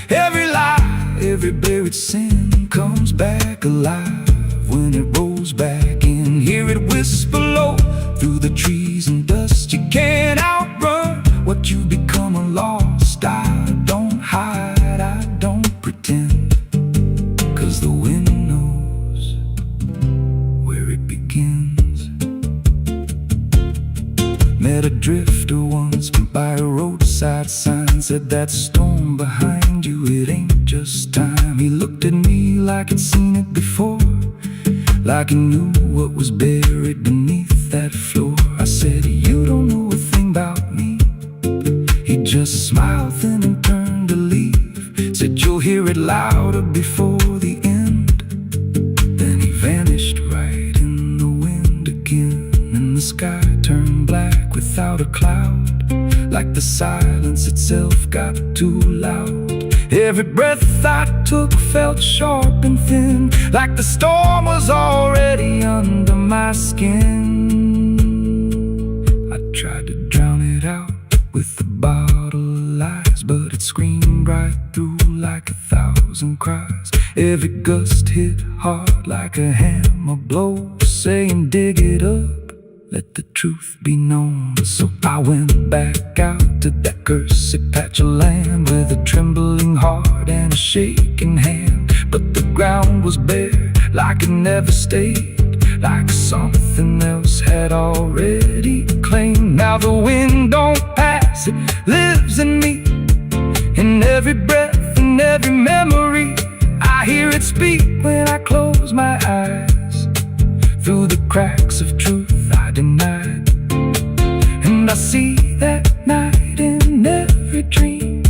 Every lie, every buried sin comes back alive when it rolls back in. Hear it whisper low through the trees and dust. You can't outrun what you become lost. I don't hide, I don't pretend, 'cause the wind knows where it begins. Met a drifter once by a roadside sign, said that storm behind you, it ain't just time. He looked at me like he'd seen it before, like he knew what was buried beneath that floor. I said, you don't know a thing about me. He just smiled then and turned to leave. Said, you'll hear it louder before the end. Then he vanished right in the wind again, and the sky turned black without a cloud, like the silence itself got too loud. Every breath I took felt sharp and thin, like the storm was already under my skin. I tried to drown it out with a bottle of lies, but it screamed right through like 1,000 cries. Every gust hit hard like a hammer blow, saying dig it up, let the truth be known. So I went back out to that cursed patch of land with a trembling heart and a shaking hand. But the ground was bare, like it never stayed, like something else had already claimed. Now the wind don't pass, it lives in me, in every breath and every memory. I hear it speak when I close my eyes, through the cracks of truth I denied. And I see that night in every dream,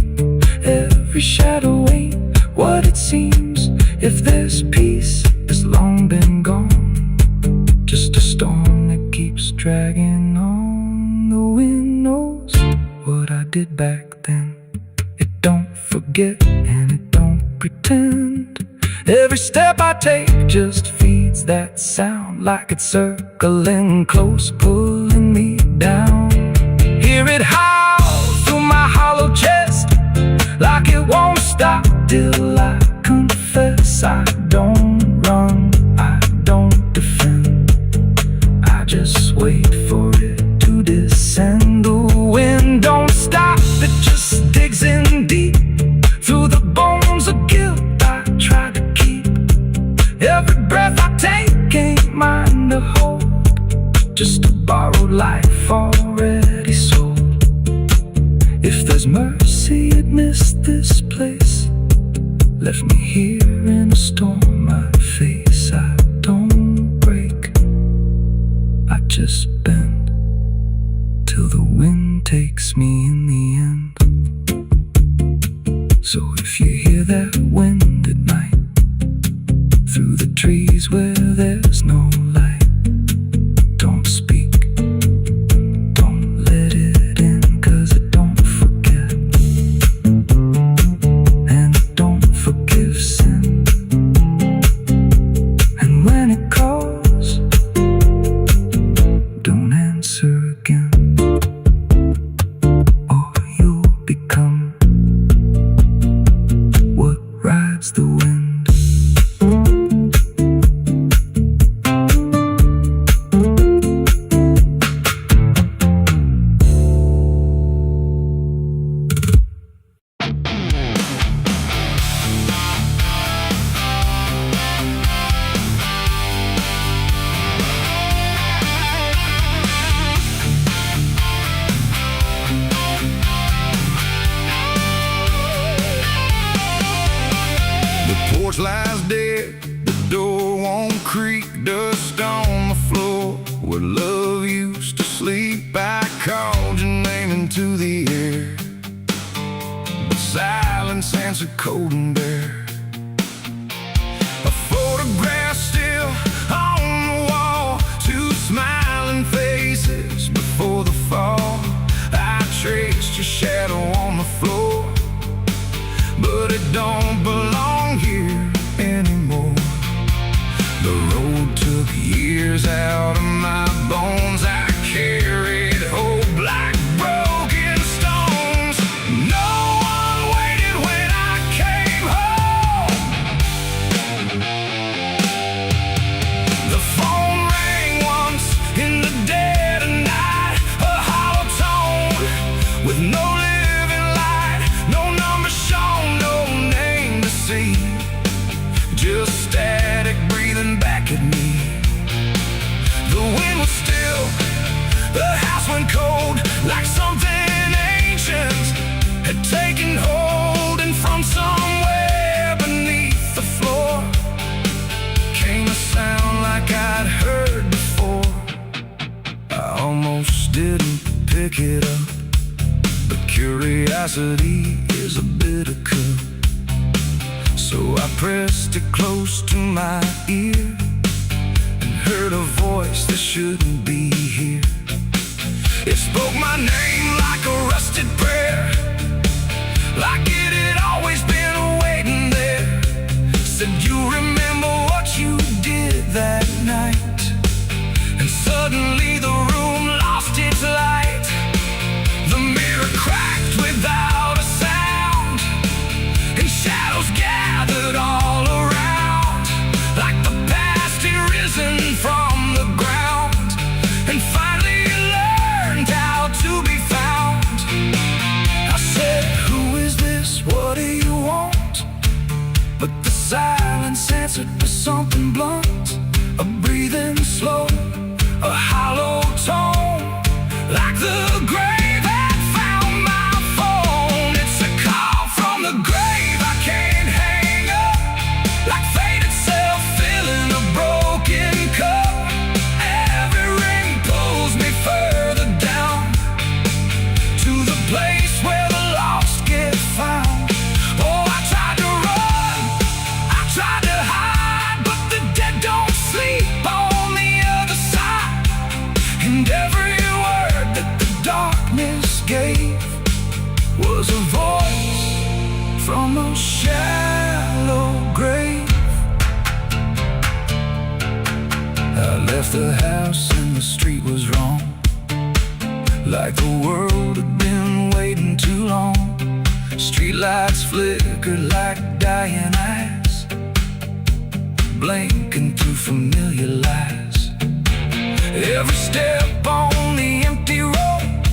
every shadow ain't what it seems. If there's peace, it's long been gone, just a storm that keeps dragging on. The wind knows what I did back then. It don't forget and it don't pretend. Every step I take just feeds that sound, like it's circling close, pulling me down. Hear it howl through my hollow chest, like it won't stop till I confess. I don't run, I don't defend, I just wait for it to descend. The wind don't stop, it just digs in deep, through the bones of guilt I try to keep. Every breath I take ain't mine to hold, just a borrowed life already sold. If there's mercy, it missed this place, left me here in a storm I face. I don't break, I just bend, till the wind takes me in the end. So if you hear that wind at night, through the trees where there's no light, don't speak, don't let it in, 'cause it don't forget, and it don't forgive sin. And when it calls, don't answer again, or you'll become what rides the wind. Porch lies dead, the door won't creak, dust on the floor where love used to sleep. I called your name into the air, but silence answered cold and bare. A photograph still on the wall, two smiling faces before the fall. I traced your shadow on the floor, but it don't belong here anymore. The road took years out of my bones. I carried hope like broken stones. No one waited when I came home. pick it up, but curiosity is a bitter cup. So I pressed it close to my ear and heard a voice that shouldn't be here. It spoke my name like a rusted prayer, like it had always been waiting there. Said, you remember what you did that night? And suddenly the room lost its light. The mirror cracked without a sound, and shadows gathered all around, like the past had risen from the ground and finally learned how to be found. I said, who is this? What do you want? But the silence answered with something blunt, a breathing slow, a hollow tone, like the grave had found my phone. It's a call from the grave I can't hang up, like fate itself filling a broken cup. Every ring pulls me further down to the place where the lost get found. Oh, I tried to run, I tried to hide, but the dead don't sleep on the other side. And every word that the darkness gave was a voice from a shallow grave. I left the house and the street was wrong, like the world had been waiting too long. Streetlights flickered like dying eyes, blinking through familiar lies. Every step on the empty road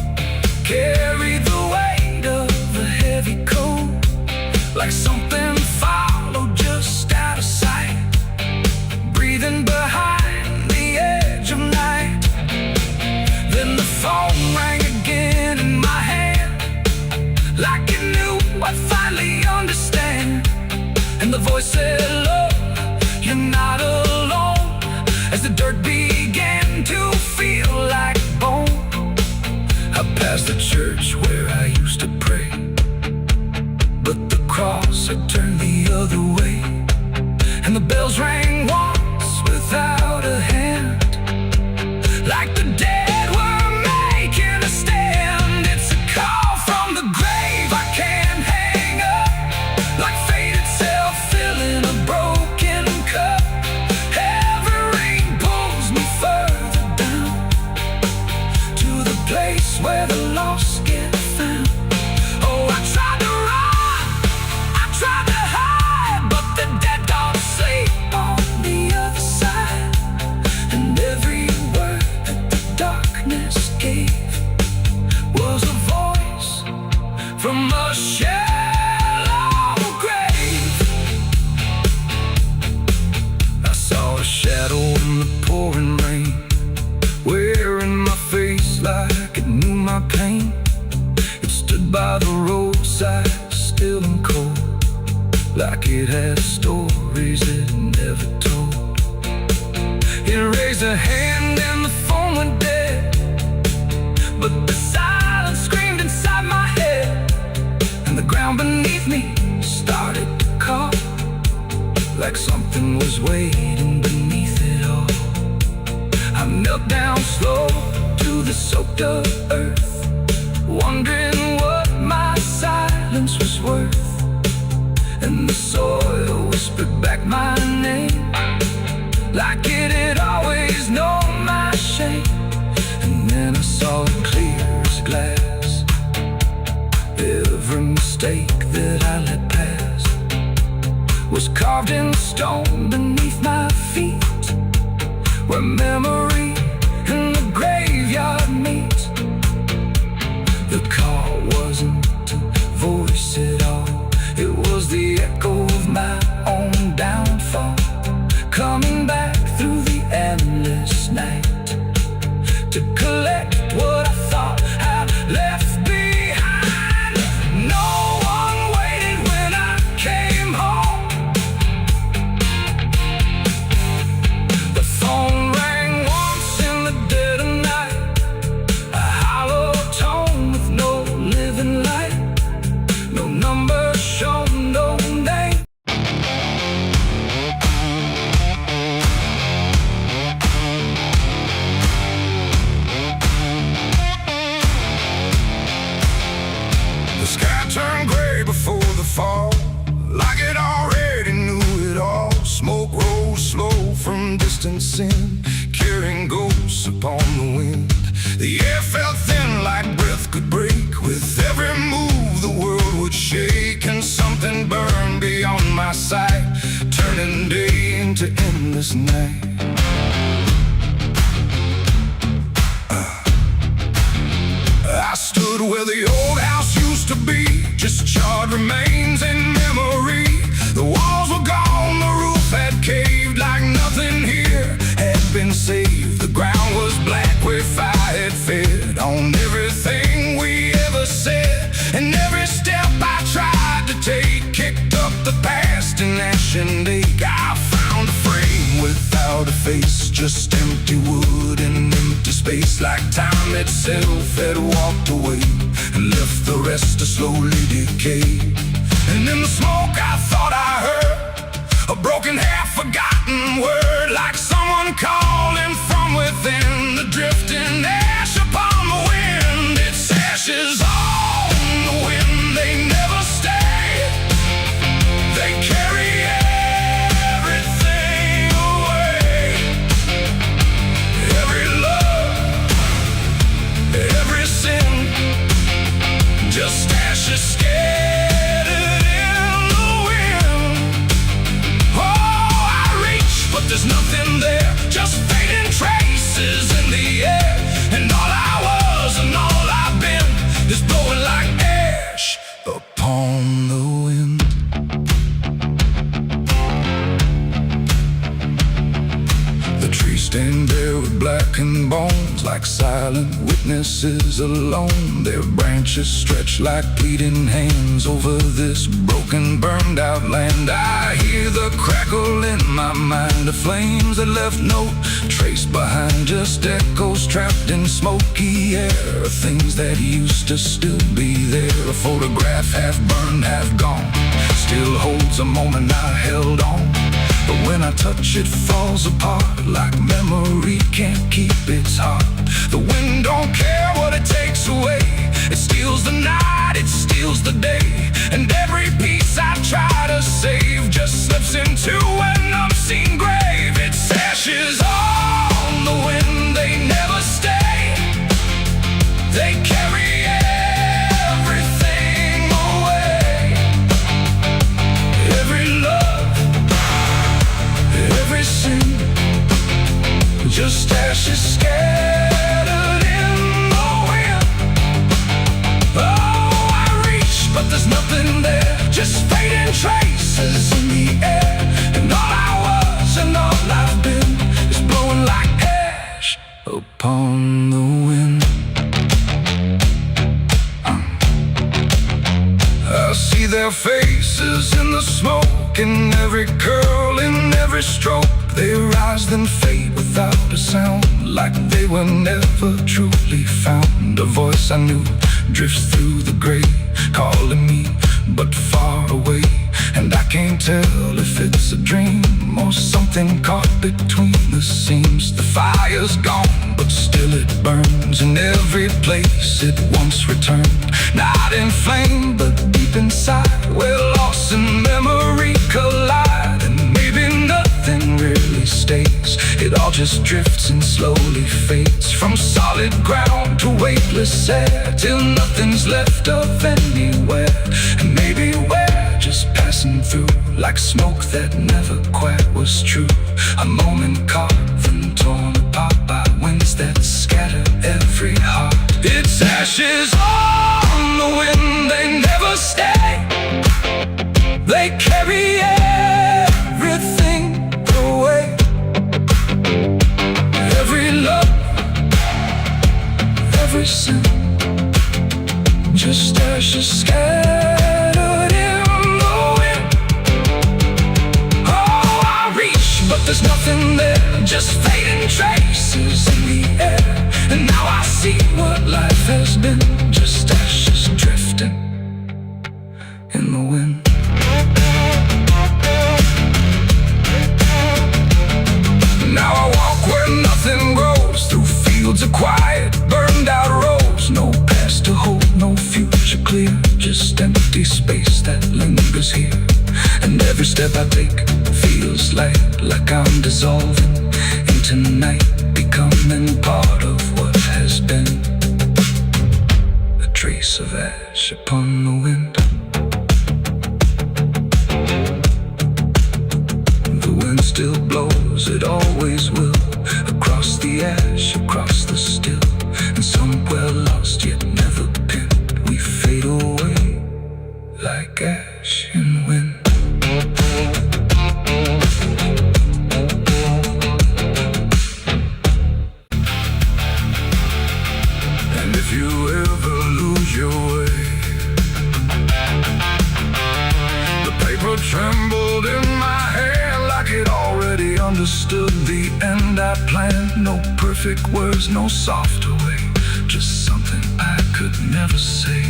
carried the weight of a heavy coat, like something followed just out of sight, breathing behind the edge of night. Then the phone rang again in my hand, like it knew I'd finally understand. And the voice said, look, you're not alone, as the dirt began to feel like bone. I passed the church where I used to pray, but the cross had turned the other way. And the bells rang once without a hand, like the dead were making a stand. It's a call from the grave I can't hang up, like fate itself filling a broken cup. Every ring pulls me further down to the place where the lost get found. Oh, I tried to run, I tried to hide, but the dead don't sleep on the other side. And every word that the darkness gave was a voice from a shallow grave. I saw a shadow in the pouring rain, wearing my face like it knew my pain. It stood by the roadside, still and cold, like it had stories it never told. It raised a hand and the phone went dead, but the silence screamed inside my head. And the ground beneath me started to call, like something was waiting beneath it all. I knelt down slow to the soaked up earth, wondering what my silence was worth. And the soil whispered back my name, like it had always known my shame. And then I saw it clear as glass, every mistake that I let pass was carved in stone beneath my feet, where memory and the graveyard meet. The call wasn't a voice at all, it was the echo of my own downfall, coming back through the endless night to collect what I thought I'd left behind. No one waited when I came home. The phone rang once sin, carrying ghosts upon the wind. The air felt thin like breath could break. With every move the world would shake, and something burned beyond my sight, turning day into endless night. I stood where the old house used to be, just charred remains in memory. The walls were gone, the roof had caved, like nothing here had been saved. The ground was black where fire had fed on everything we ever said, and every step I tried to take kicked up the past in ash and ache. I found a frame without a face, just empty wood and empty space, like time itself had walked away and left the rest to slowly decay. And in the smoke I thought I heard a broken, half-forgotten word, like someone calling from within, the drifting ash upon the wind. It's ashes on the wind, they never stay. They carry everything away. Every love, every sin, just ashes scattered in the wind. Oh, I reach, but there's nothing there, just fading traces in the air. And all I was and all I've been is blowing like ash upon the wind. The trees stand bare with blackened bones, like silent witnesses alone. Their branches stretch like pleading hands over this broken, burned out land. I hear the crackle in my mind of flames that left no trace behind, just echoes trapped in smoky air of things that used to still be there. A photograph half burned, half gone, still holds a moment I held on. But when I touch it, falls apart, like memory can't keep its heart. The wind don't care what it takes away, it steals the night, it steals the day. And every piece I try to save just slips into an unseen grave. It's ashes on the wind, they never stay. They carry everything away. Every love, every sin, just ashes scattered in the wind. Oh, I reach, but there's nothing there, just fading traces in the air. And all I was and all I've been is blowing like ash upon the wind. I see their faces in the smoke, in every curl, in every stroke. They rise then fade without a sound, like they were never truly found. A voice I knew drifts through the gray, calling me but far away. And I can't tell if it's a dream or something caught between the seams. The fire's gone, but still it burns in every place it once returned. Not in flame, but deep inside, where loss and memory collide. And maybe nothing really stays, it all just drifts and slowly fades, from solid ground to weightless air, till nothing's left of anywhere. And maybe we're just passing through, like smoke that never quite was true. A moment carved and torn apart by winds that scatter every heart. It's ashes on the wind, they never stay. They carry everything away. Every love, every sin, just ashes scattered in the wind. Oh, I reach, but there's nothing there, just fading traces in the air. And now I see what life has been, just ashes drifting in the wind. Now I walk where nothing grows, through fields of quiet, burned out roads. No past to hold, no future clear, just empty space that lingers here. And every step I take feels like I'm dissolving tonight, becoming part of what has been. A trace of ash upon the wind. The wind still blows, it always will, across the ash, across the still. And somewhere lost yet never pinned, we fade away like ash in wind. And if you ever lose your way, the paper trembled in my hand like it already understood the end I planned. No perfect words, no softer way, just something I could never say.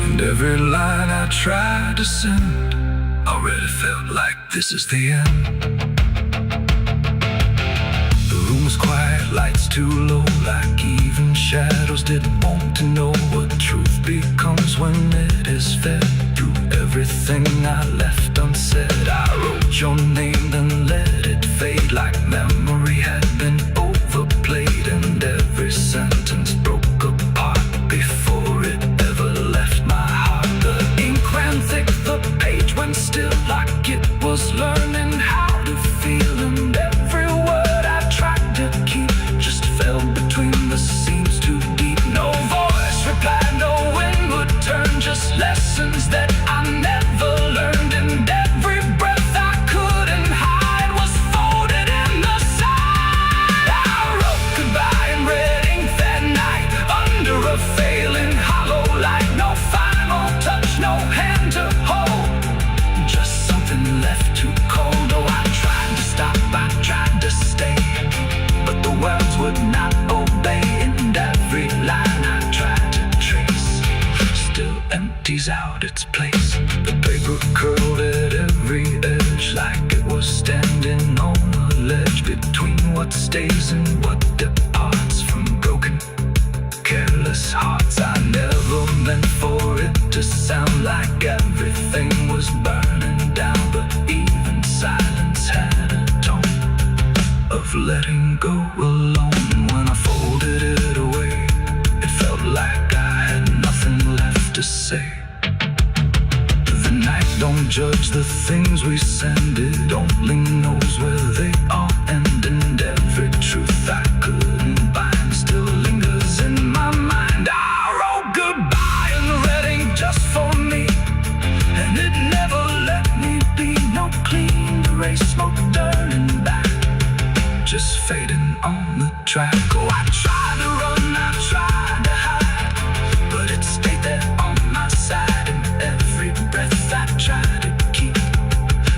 And every line I tried to send already felt like this is the end. The room was quiet, lights too low, like even shadows didn't want to know what truth becomes when it is fed. Through everything I left unsaid, I wrote your name, then let it fade like memory had been overplayed. And every sentence broke apart before it ever left my heart. The ink ran thick, the page went still, like it was learning how to feel. And every word I tried to keep just fell between the seams too deep. No voice replied, no wind would turn, just lessons that I never learned. And every breath I couldn't hide was folded in the side. I wrote goodbye in red ink that night, under a failing hollow light. No final touch, no hand to hold, just something left too cold. Oh, I tried to stop, I tried to stay, but the words would not obey. And every line I tried to trace still empties out its place. The paper curled at every edge like it was standing on a ledge between what stays and what departs from broken, careless hearts. I never meant for it to sound like everything was burning down, but even silence had a tone of letting go alone. When I folded it away, it felt like I had nothing left to say. The night don't judge the things we send, it only knows where they all end. And every truth I couldn't bind still lingers in my mind. I wrote goodbye in red ink just for me, and it never let me be. No clean erase, smoke turning back, just fading on the track. Oh, I tried to run, I tried to hide, but it stayed there on my side. And every breath I tried to keep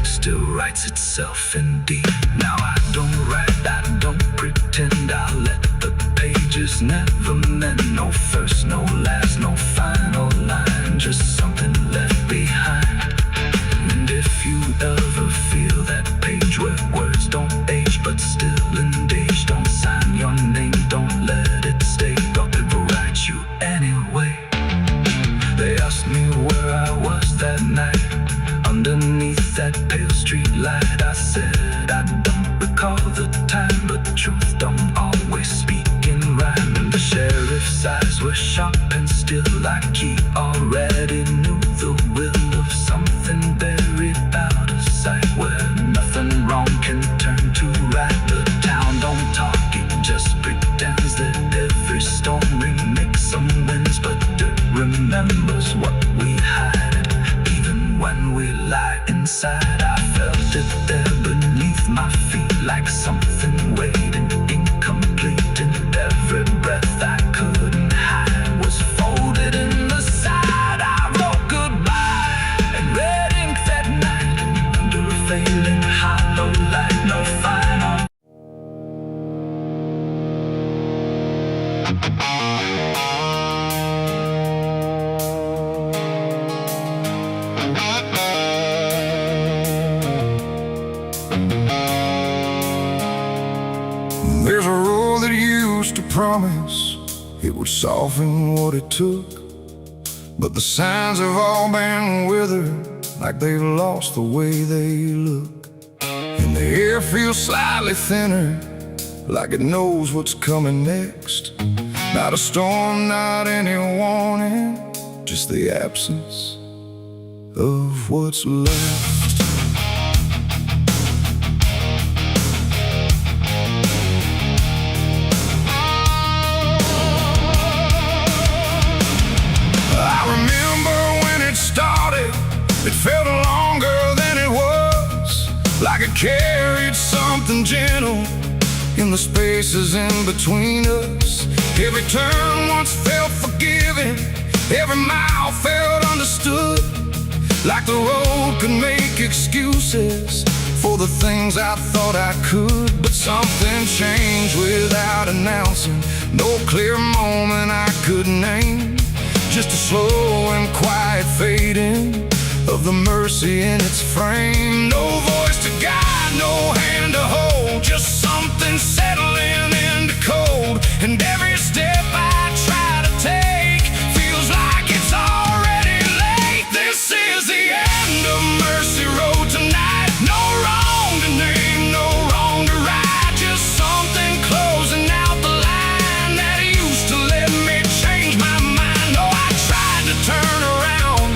still writes itself in deep. Now I don't write, I don't pretend, I let the pages never mend. No first, no last, no final line, just something left behind. And if you ever feel that page where words don't age but still engage, don't sign your name, don't let it stay, but people write you anyway. They asked me where I was that night, underneath that pale street light. I said I don't recall the time, but truth don't always speak in rhyme. And the sheriff's eyes were sharp and still, like he already knew the will of something buried out of sight, where nothing wrong can turn to right. The town don't talk, it just pretends that every storm remakes some winds, but it remembers what we hide. Even when we lie inside, I felt it there beneath my feet, like something waiting incomplete. And every breath I couldn't hide was folded in the side. I wrote goodbye in red ink that night, under a failing hollow light. No final. There's a road that used to promise it would soften what it took, but the signs have all been withered, like they've lost the way they look. And and the air feels slightly thinner, like it knows what's coming next. Not a storm, not any warning, just the absence of what's left. I remember when it started, it felt longer than it was, like it carried something gentle in the spaces in between us. Every turn once felt forgiving, every mile felt understood, like the road could make excuses for the things I thought I could. But something changed without announcing, no clear moment I could name, just a slow and quiet fading of the mercy in its frame. No voice to guide, no hand to hold, just something settling into cold. And every step I try to take feels like it's already late. This is the end of Mercy Road tonight. No wrong to name, no wrong to right, just something closing out the line that used to let me change my mind. Oh, I tried to turn around,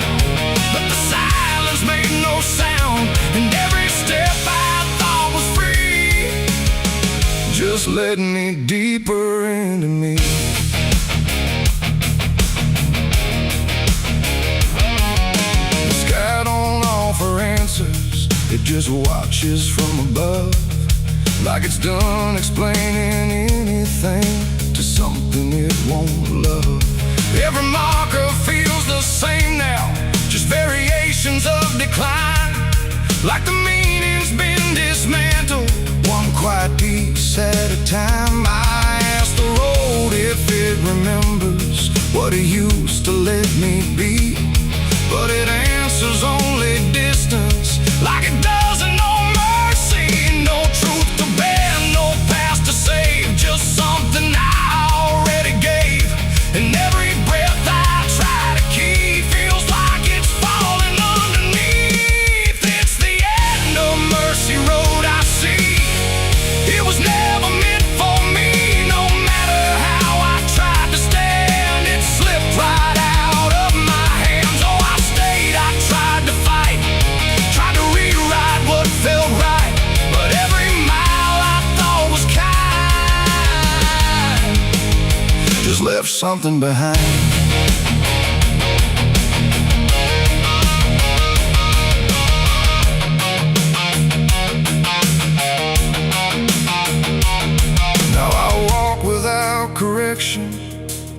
but the silence made no sound, and every step I thought was free just led me deeper into me. The sky don't offer answers, it just watches from above, like it's done explaining anything to something it won't love. Every marker feels the same now, just variations of decline, like the meaning's been dismantled, one quiet piece at a time. I ask the road if it remembers what it used to let me be, but it answers only distance, like it doesn't know mercy. No truth to bear, no past to save, just something I already gave. And every breath I try to keep feels like it's falling underneath. It's the end of Mercy Road, I see. It was never meant for me. No matter how I tried to stand, it slipped right out of my hands. Oh, I stayed, I tried to fight, tried to rewrite what felt right, but every mile I thought was kind just left something behind. Now I walk without correction,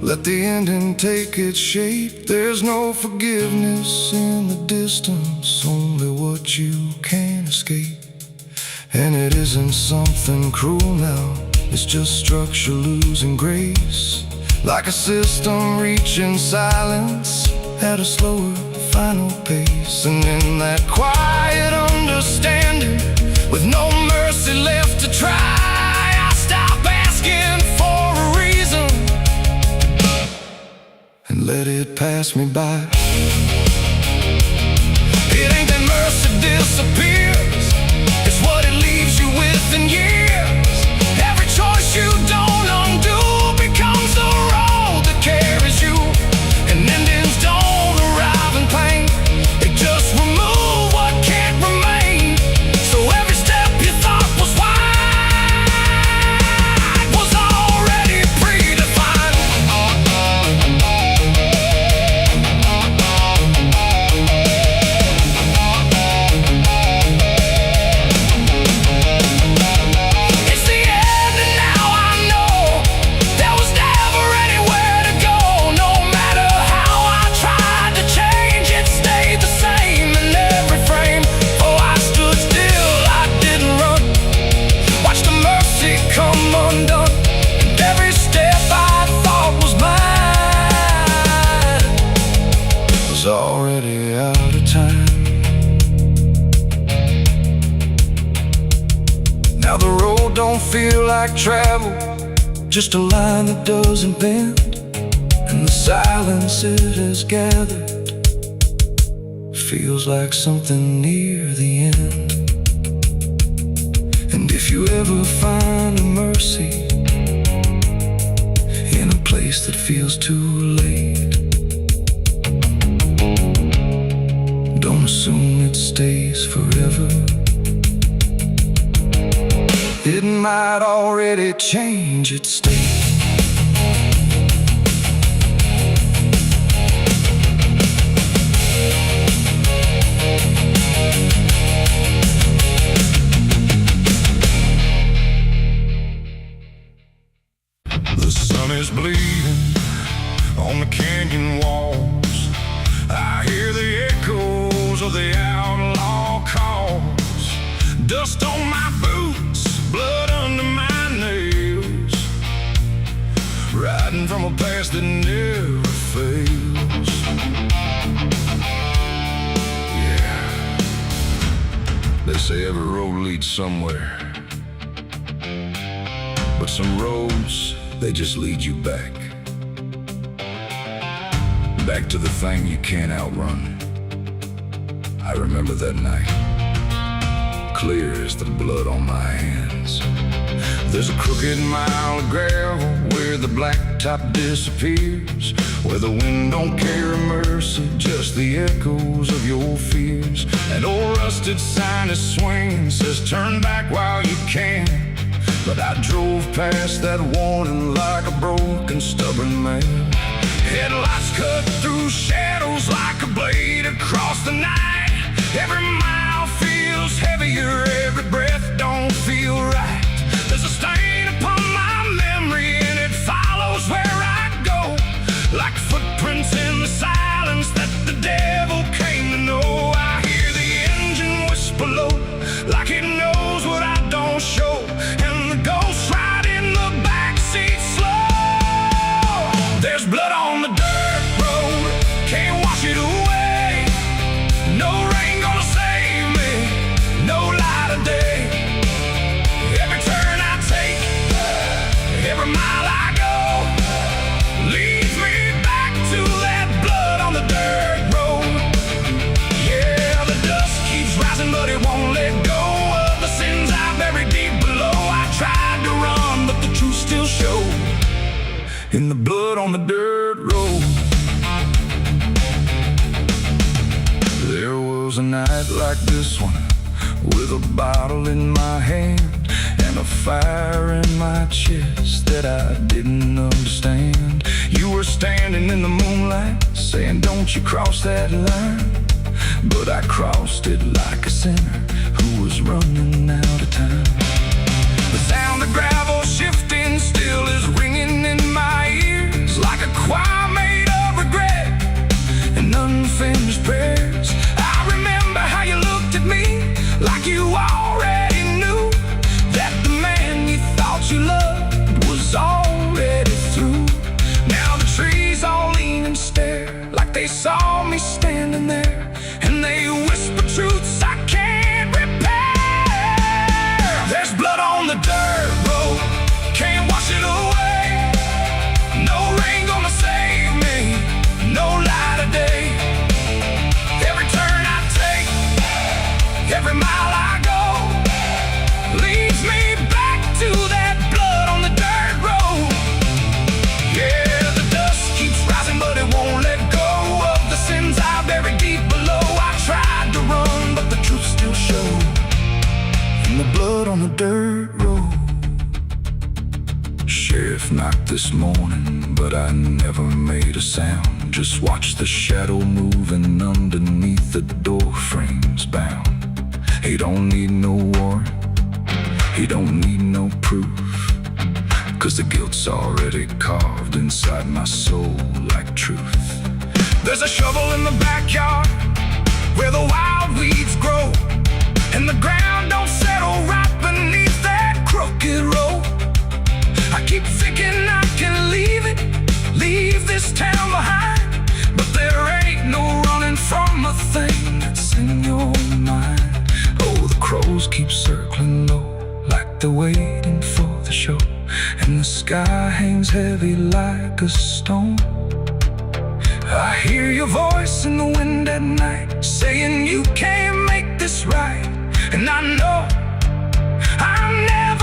let the ending take its shape. There's no forgiveness in the distance, only what you can't escape. And it isn't something cruel now, it's just structure losing grace, like a system reaching silence at a slower final pace. And in that quiet understanding, with no mercy left to try, I stop asking for a reason and let it pass me by. It ain't that mercy disappears, it's what it leaves you with in years. Every choice you don't undo becomes the road that carries you, and endings don't arrive in pain, they just remove what can't remain. So every step you thought was wide was already predefined. It's the end, and now I know there was never anywhere to go. No matter how I tried to change, it stayed the same in every frame. Oh, I stood still, I didn't run, watched the mercy come undone, and every step I thought was mine was already out of time. Now the road don't feel like travel, just a line that doesn't bend, and the silence it has gathered feels like something near the end. you ever find mercy in a place that feels too late, don't assume it stays forever. It might already change its state. The sun is bleeding on the canyon walls. I hear the echoes of the outlaw calls. Dust on my boots, blood under my nails, riding from a past that never fails. Yeah, they say every road leads somewhere, but some roads, they just lead you back. Back to the thing you can't outrun. I remember that night, clear as the blood on my hands. There's a crooked mile of gravel where the blacktop disappears, where the wind don't carry mercy, just the echoes of your fears. An old rusted sign is swinging, says turn back while you can. But I drove past that warning like a broken, stubborn man. Headlights cut through shadows like a blade across the night. Every mile feels heavier, every breath don't feel right. There's a stain upon my memory and it follows where I go, like footprints in the silence that the devil came to know. I hear the engine whisper low, like it knows what I don't show, and the ghost ride in the backseat slow. There's blood on the dirt road, can't wash it away. No rain gonna save me, no light of day. Every turn I take, every mile I go, leads me back to that blood on the dirt road. Yeah, the dust keeps rising, but it won't let go of the sins I buried deep below. I tried to run, but the truth still showed in the blood on the dirt road. There was a night like this one, with a bottle in my hand and a fire in my chest that I didn't understand. You were standing in the moonlight, saying don't you cross that line. But I crossed it like a sinner who was running out of time. The sound of gravel shifting still is ringing in my ears, like a choir made of regret and unfinished prayers. I remember how you looked at me, like you already knew that the man you thought you loved was already through. Now the trees all lean and stare, like they saw me standing there, and they whisper truths I can't repair. There's blood on the dirt road, can't wash it away. No rain gonna save me, no light of day. Every turn I take, every mile I go, leads me back to that blood on the dirt road. Yeah, the dust keeps rising, but it won't let go of the sins I buried deep below. I tried to run, but the truth still showed in the blood on the dirt road. Sheriff knocked this morning, but I never made a sound. Just watched the shadow moving underneath the door frames bound. He don't need no warrant, he don't need no proof, 'cause the guilt's already carved inside my soul like truth. There's a shovel in the backyard where the wild weeds grow, and the ground don't settle right beneath that crooked road. I keep thinking I can leave this town behind, but there ain't no running from a thing that's in your mind. Oh, the crows keep circling low, like they're waiting for the show, and the sky hangs heavy like a stone. I hear your voice in the wind at night, saying you can't make this right, and I know I'm never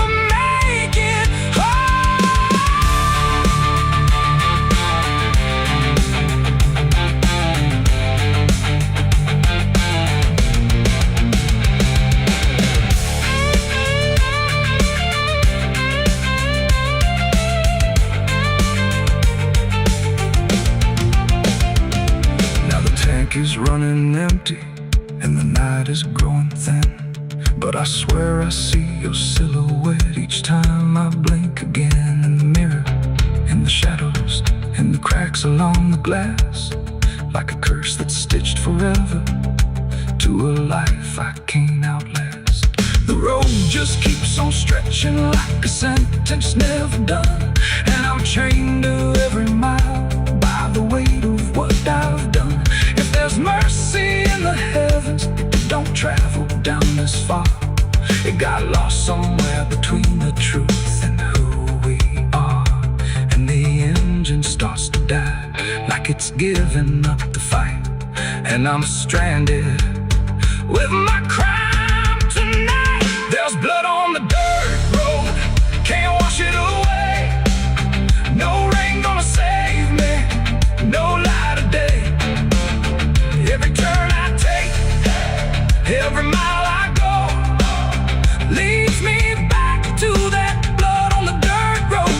running empty and the night is growing thin. But I swear I see your silhouette each time I blink again. In the mirror, in the shadows, in the cracks along the glass, like a curse that's stitched forever to a life I can't outlast. The road just keeps on stretching like a sentence never done, and I'm chained to every mile by the weight of what I've done. If there's mercy in the heavens, it don't travel down this far. It got lost somewhere between the truth and who we are. And the engine starts to die, like it's giving up the fight. And I'm stranded with my crime tonight. There's blood on the dirt road, can't wash it away. No rain gonna save me, no light of day. Every turn I take, every mile I go, leads me back to that blood on the dirt road.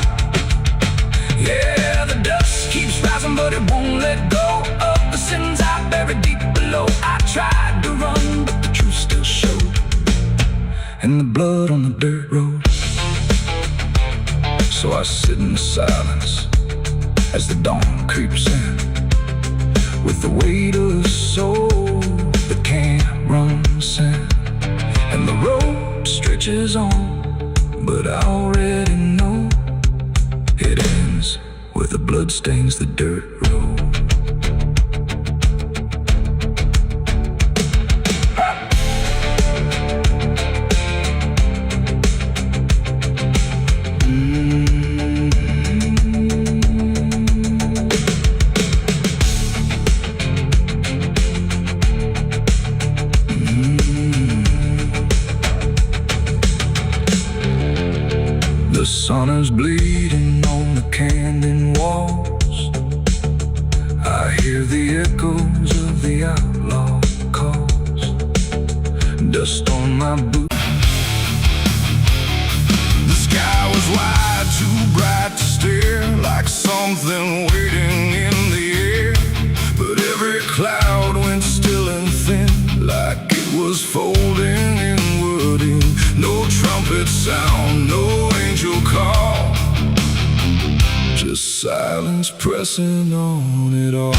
Yeah, the dust keeps rising, but it won't let go of the sins I buried deep below. I tried to run, but the truth still showed, and the blood on the dirt road. So I sit in silence as the dawn creeps in, with the weight of a soul that can't run sin. And the road stretches on, but I already know it ends where the blood stains the dirt road. The sun is bleeding on the canyon walls. I hear the echoes of the outlaw calls. Dust on my boots. The sky was wide, too bright to stare, like something waiting in the air. But every cloud went still and thin, like it was folding inward in. No trumpet sound, no angel call, just silence pressing on it all.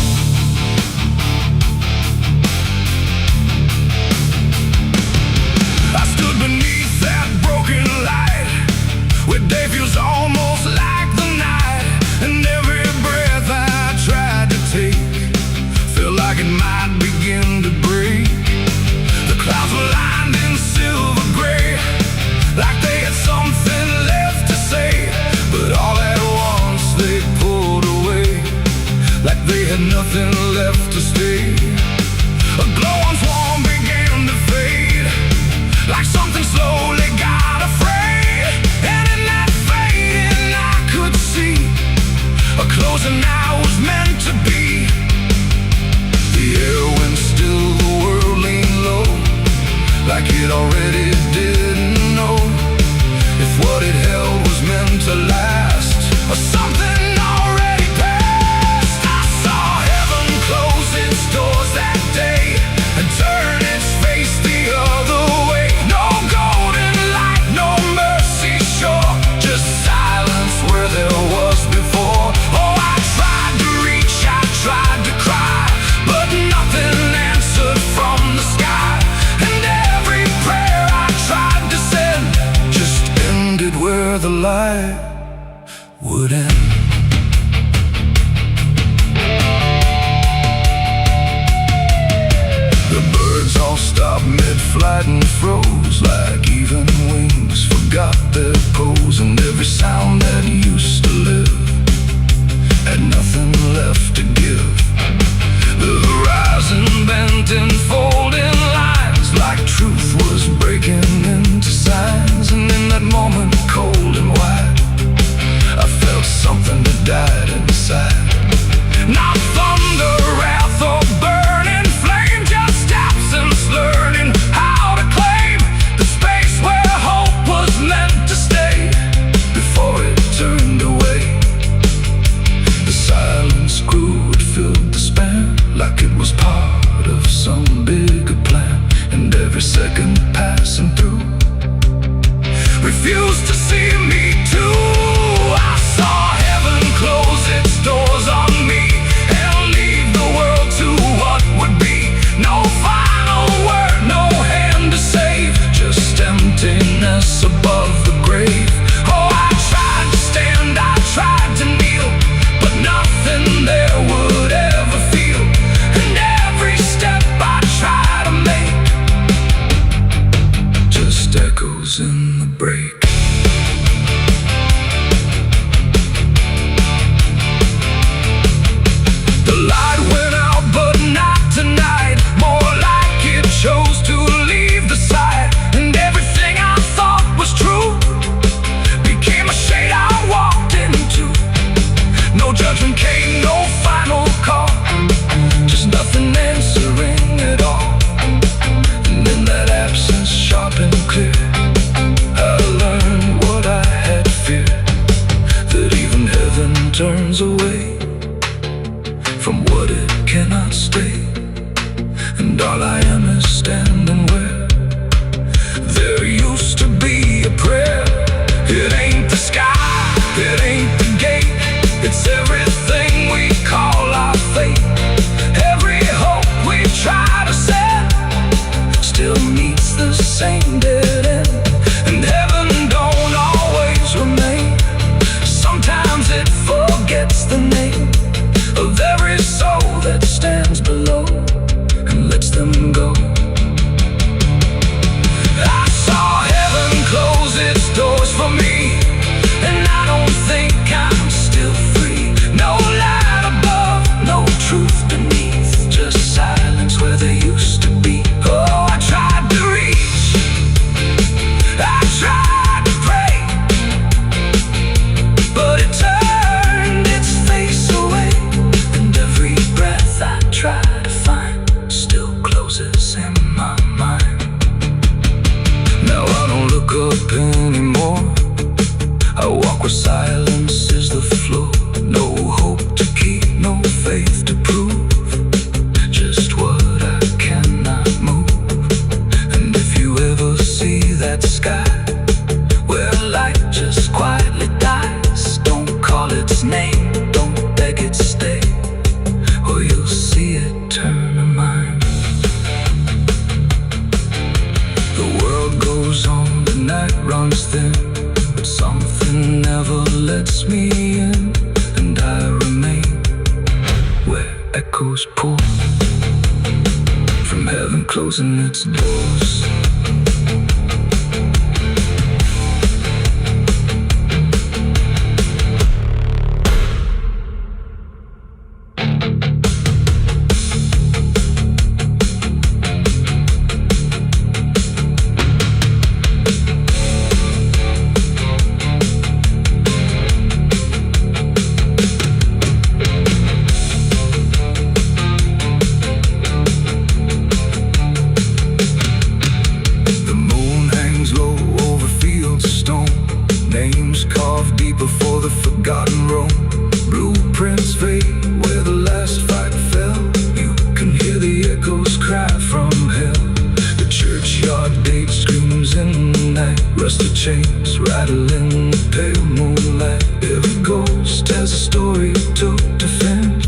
I stood beneath that broken light, where day feels almost like the night. And every breath I tried to take felt like it might begin to break. The clouds were lined in silver gray, like they had something left to say. But all at once they pulled away, like they had nothing left to stay. A glowing swarm began to fade, like something slowly got afraid. And in that fading I could see a closing I was meant to be. The air went still, the world leaned low, like it already didn't know if what it held was meant to last, or something already passed. I saw heaven close its doors that day and turn its face the other way. No golden light, no mercy shore, just silence where there was before. Oh, I tried to reach, I tried to cry, but nothing answered from the sky. And every prayer I tried to send just ended where the light would end. The birds all stopped mid-flight and froze, like even wings forgot their pose. And every sound that used to live had nothing left to give. The horizon bent in folding lines, like truth was breaking into signs. And in that moment, cold and wide, I felt something that died inside. Not thunder, wrath, or burning flame, just absence learning how to claim the space where hope was meant to stay before it turned away. The silence grew, it filled the span, like it was part of turns away from what it cannot stay, and all I am is standing where there used to be a prayer. It ain't the sky, it ain't the gate, it's everything we call our fate. Every hope we try to set still meets the same dead end, and heaven don't always remain. Sometimes it forgets the name of every soul that stands below and lets them go. I saw heaven close its doors for me, and I don't think I'm still free. No light above, no truth beneath, just silence where there used to be. Oh, I tried to reach, I tried to pray, but it turned its face away, and every breath I try to find still closes in my mind. Now I don't look up anymore, I walk where silence is the floor. No hope to keep, no faith to prove, just what I cannot move. And if you ever see that sky where light just quietly dies, don't call its name, don't beg it stay, or you'll see it turn a mind. The world goes on, the night runs thin, but something never lets me in, and I remain where echoes pour from heaven closing its doors. Before the forgotten roam, blueprints fade where the last fight fell. You can hear the echoes cry from hell. The churchyard date screams in the night, rusted chains rattle in the pale moonlight. Every ghost has a story to defend.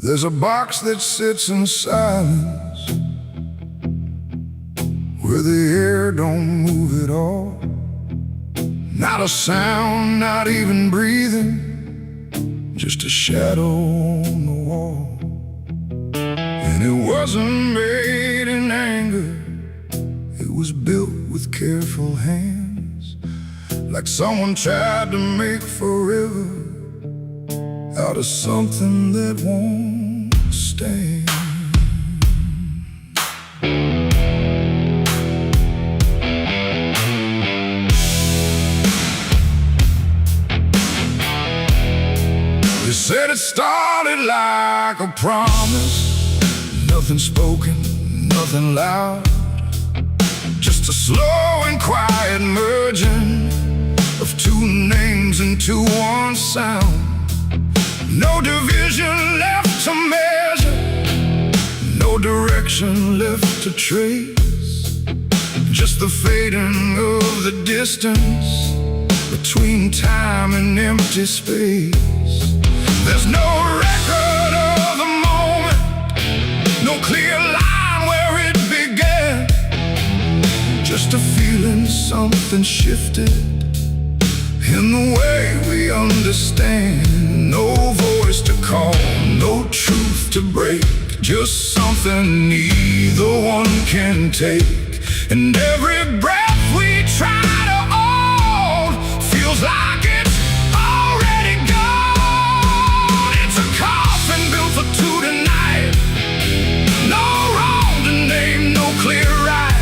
There's a box that sits in silence, where the air don't move at all. Not a sound, not even breathing, just a shadow on the wall. And it wasn't made in anger, it was built with careful hands, like someone tried to make forever out of something that won't stand. They said it started like a promise, nothing spoken, nothing loud, just a slow and quiet merging of two names into one sound. No division left to measure, no direction left to trace, just the fading of the distance between time and empty space. There's no record of the moment, no clear line where it began, just a feeling something shifted in the way we understand. No voice to call, no truth to break, just something neither one can take. And every breath we try to hold feels like it's already gone. It's a coffin built for two tonight, no wrong to name, no clear right,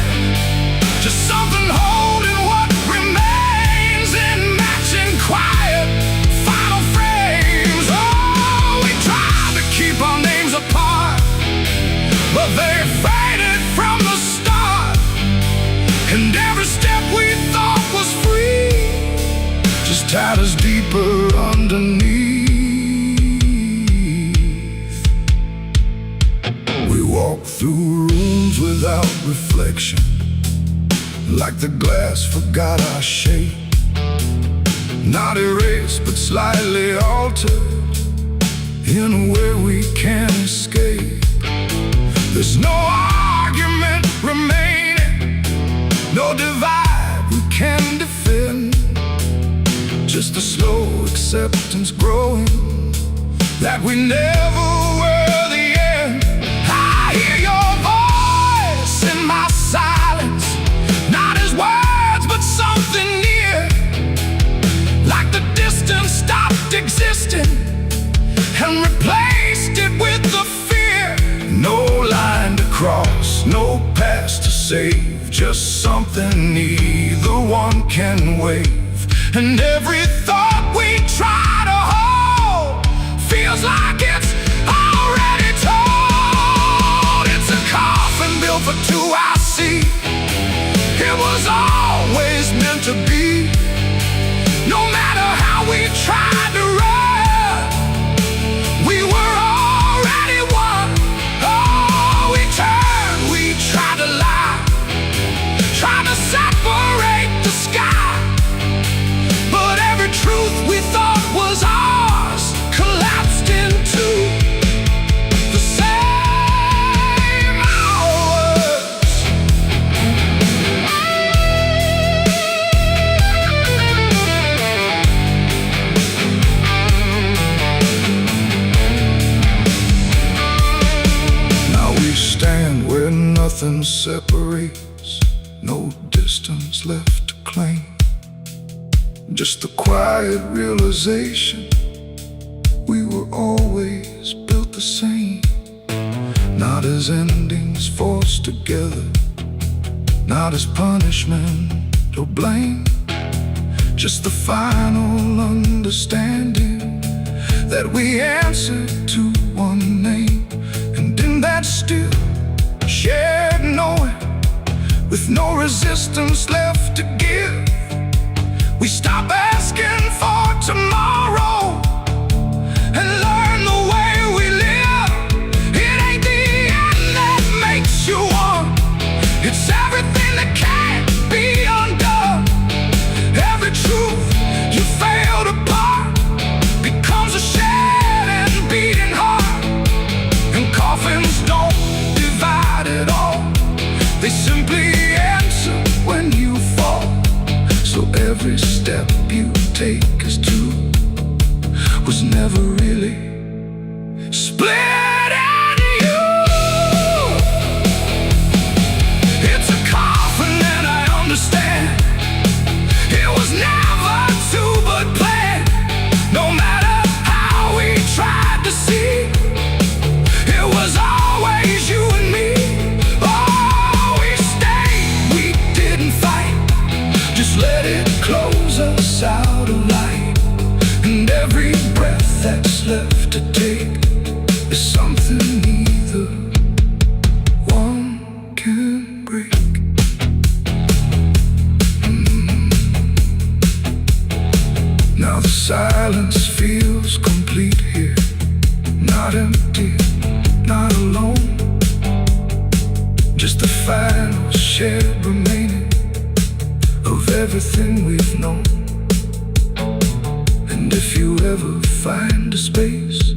just something holding what remains in matching quiet final frames. Oh, we tried to keep our names tied us deeper underneath. We walk through rooms without reflection, like the glass forgot our shape. Not erased, but slightly altered in a way we can't escape. There's no argument remaining, no divide we can defend, just a slow acceptance growing that we never were the end. I hear your voice in my silence, not as words but something near, like the distance stopped existing and replaced it with the fear. No line to cross, no past to save, just something neither one can wave. And every thought we try to hold feels like it's already told. It's a coffin built for two, I see. It was always meant to be. No matter how we tried to run, we were already one. Oh, we turned, we tried to lie, tried to separate the sky. But every truth we thought was ours collapsed into the same hours. Now we stand where nothing separates, no distance left to claim. Just a quiet realization we were always built the same. Not as endings forced together, not as punishment or blame, just the final understanding that we answer to one name. And in that still shared knowing, with no resistance left to give, we stop asking for tomorrow and learn the way we live. It ain't the end that makes you one, it's everything that can't be undone. Every truth you failed apart becomes a shed and beating heart. And coffins don't divide at all, they simply answer when you fall. So every step you take as two was never really split into you. It's a coffin and I understand, it was never two but planned. No matter how we tried to see, it was always you and me. Oh, we stayed, we didn't fight, just let it close us out of light. And every breath that's left to take is something neither one can break. Now the silence feels complete here, not empty, not alone, just the final shared remaining of everything we've known. And if you ever find a space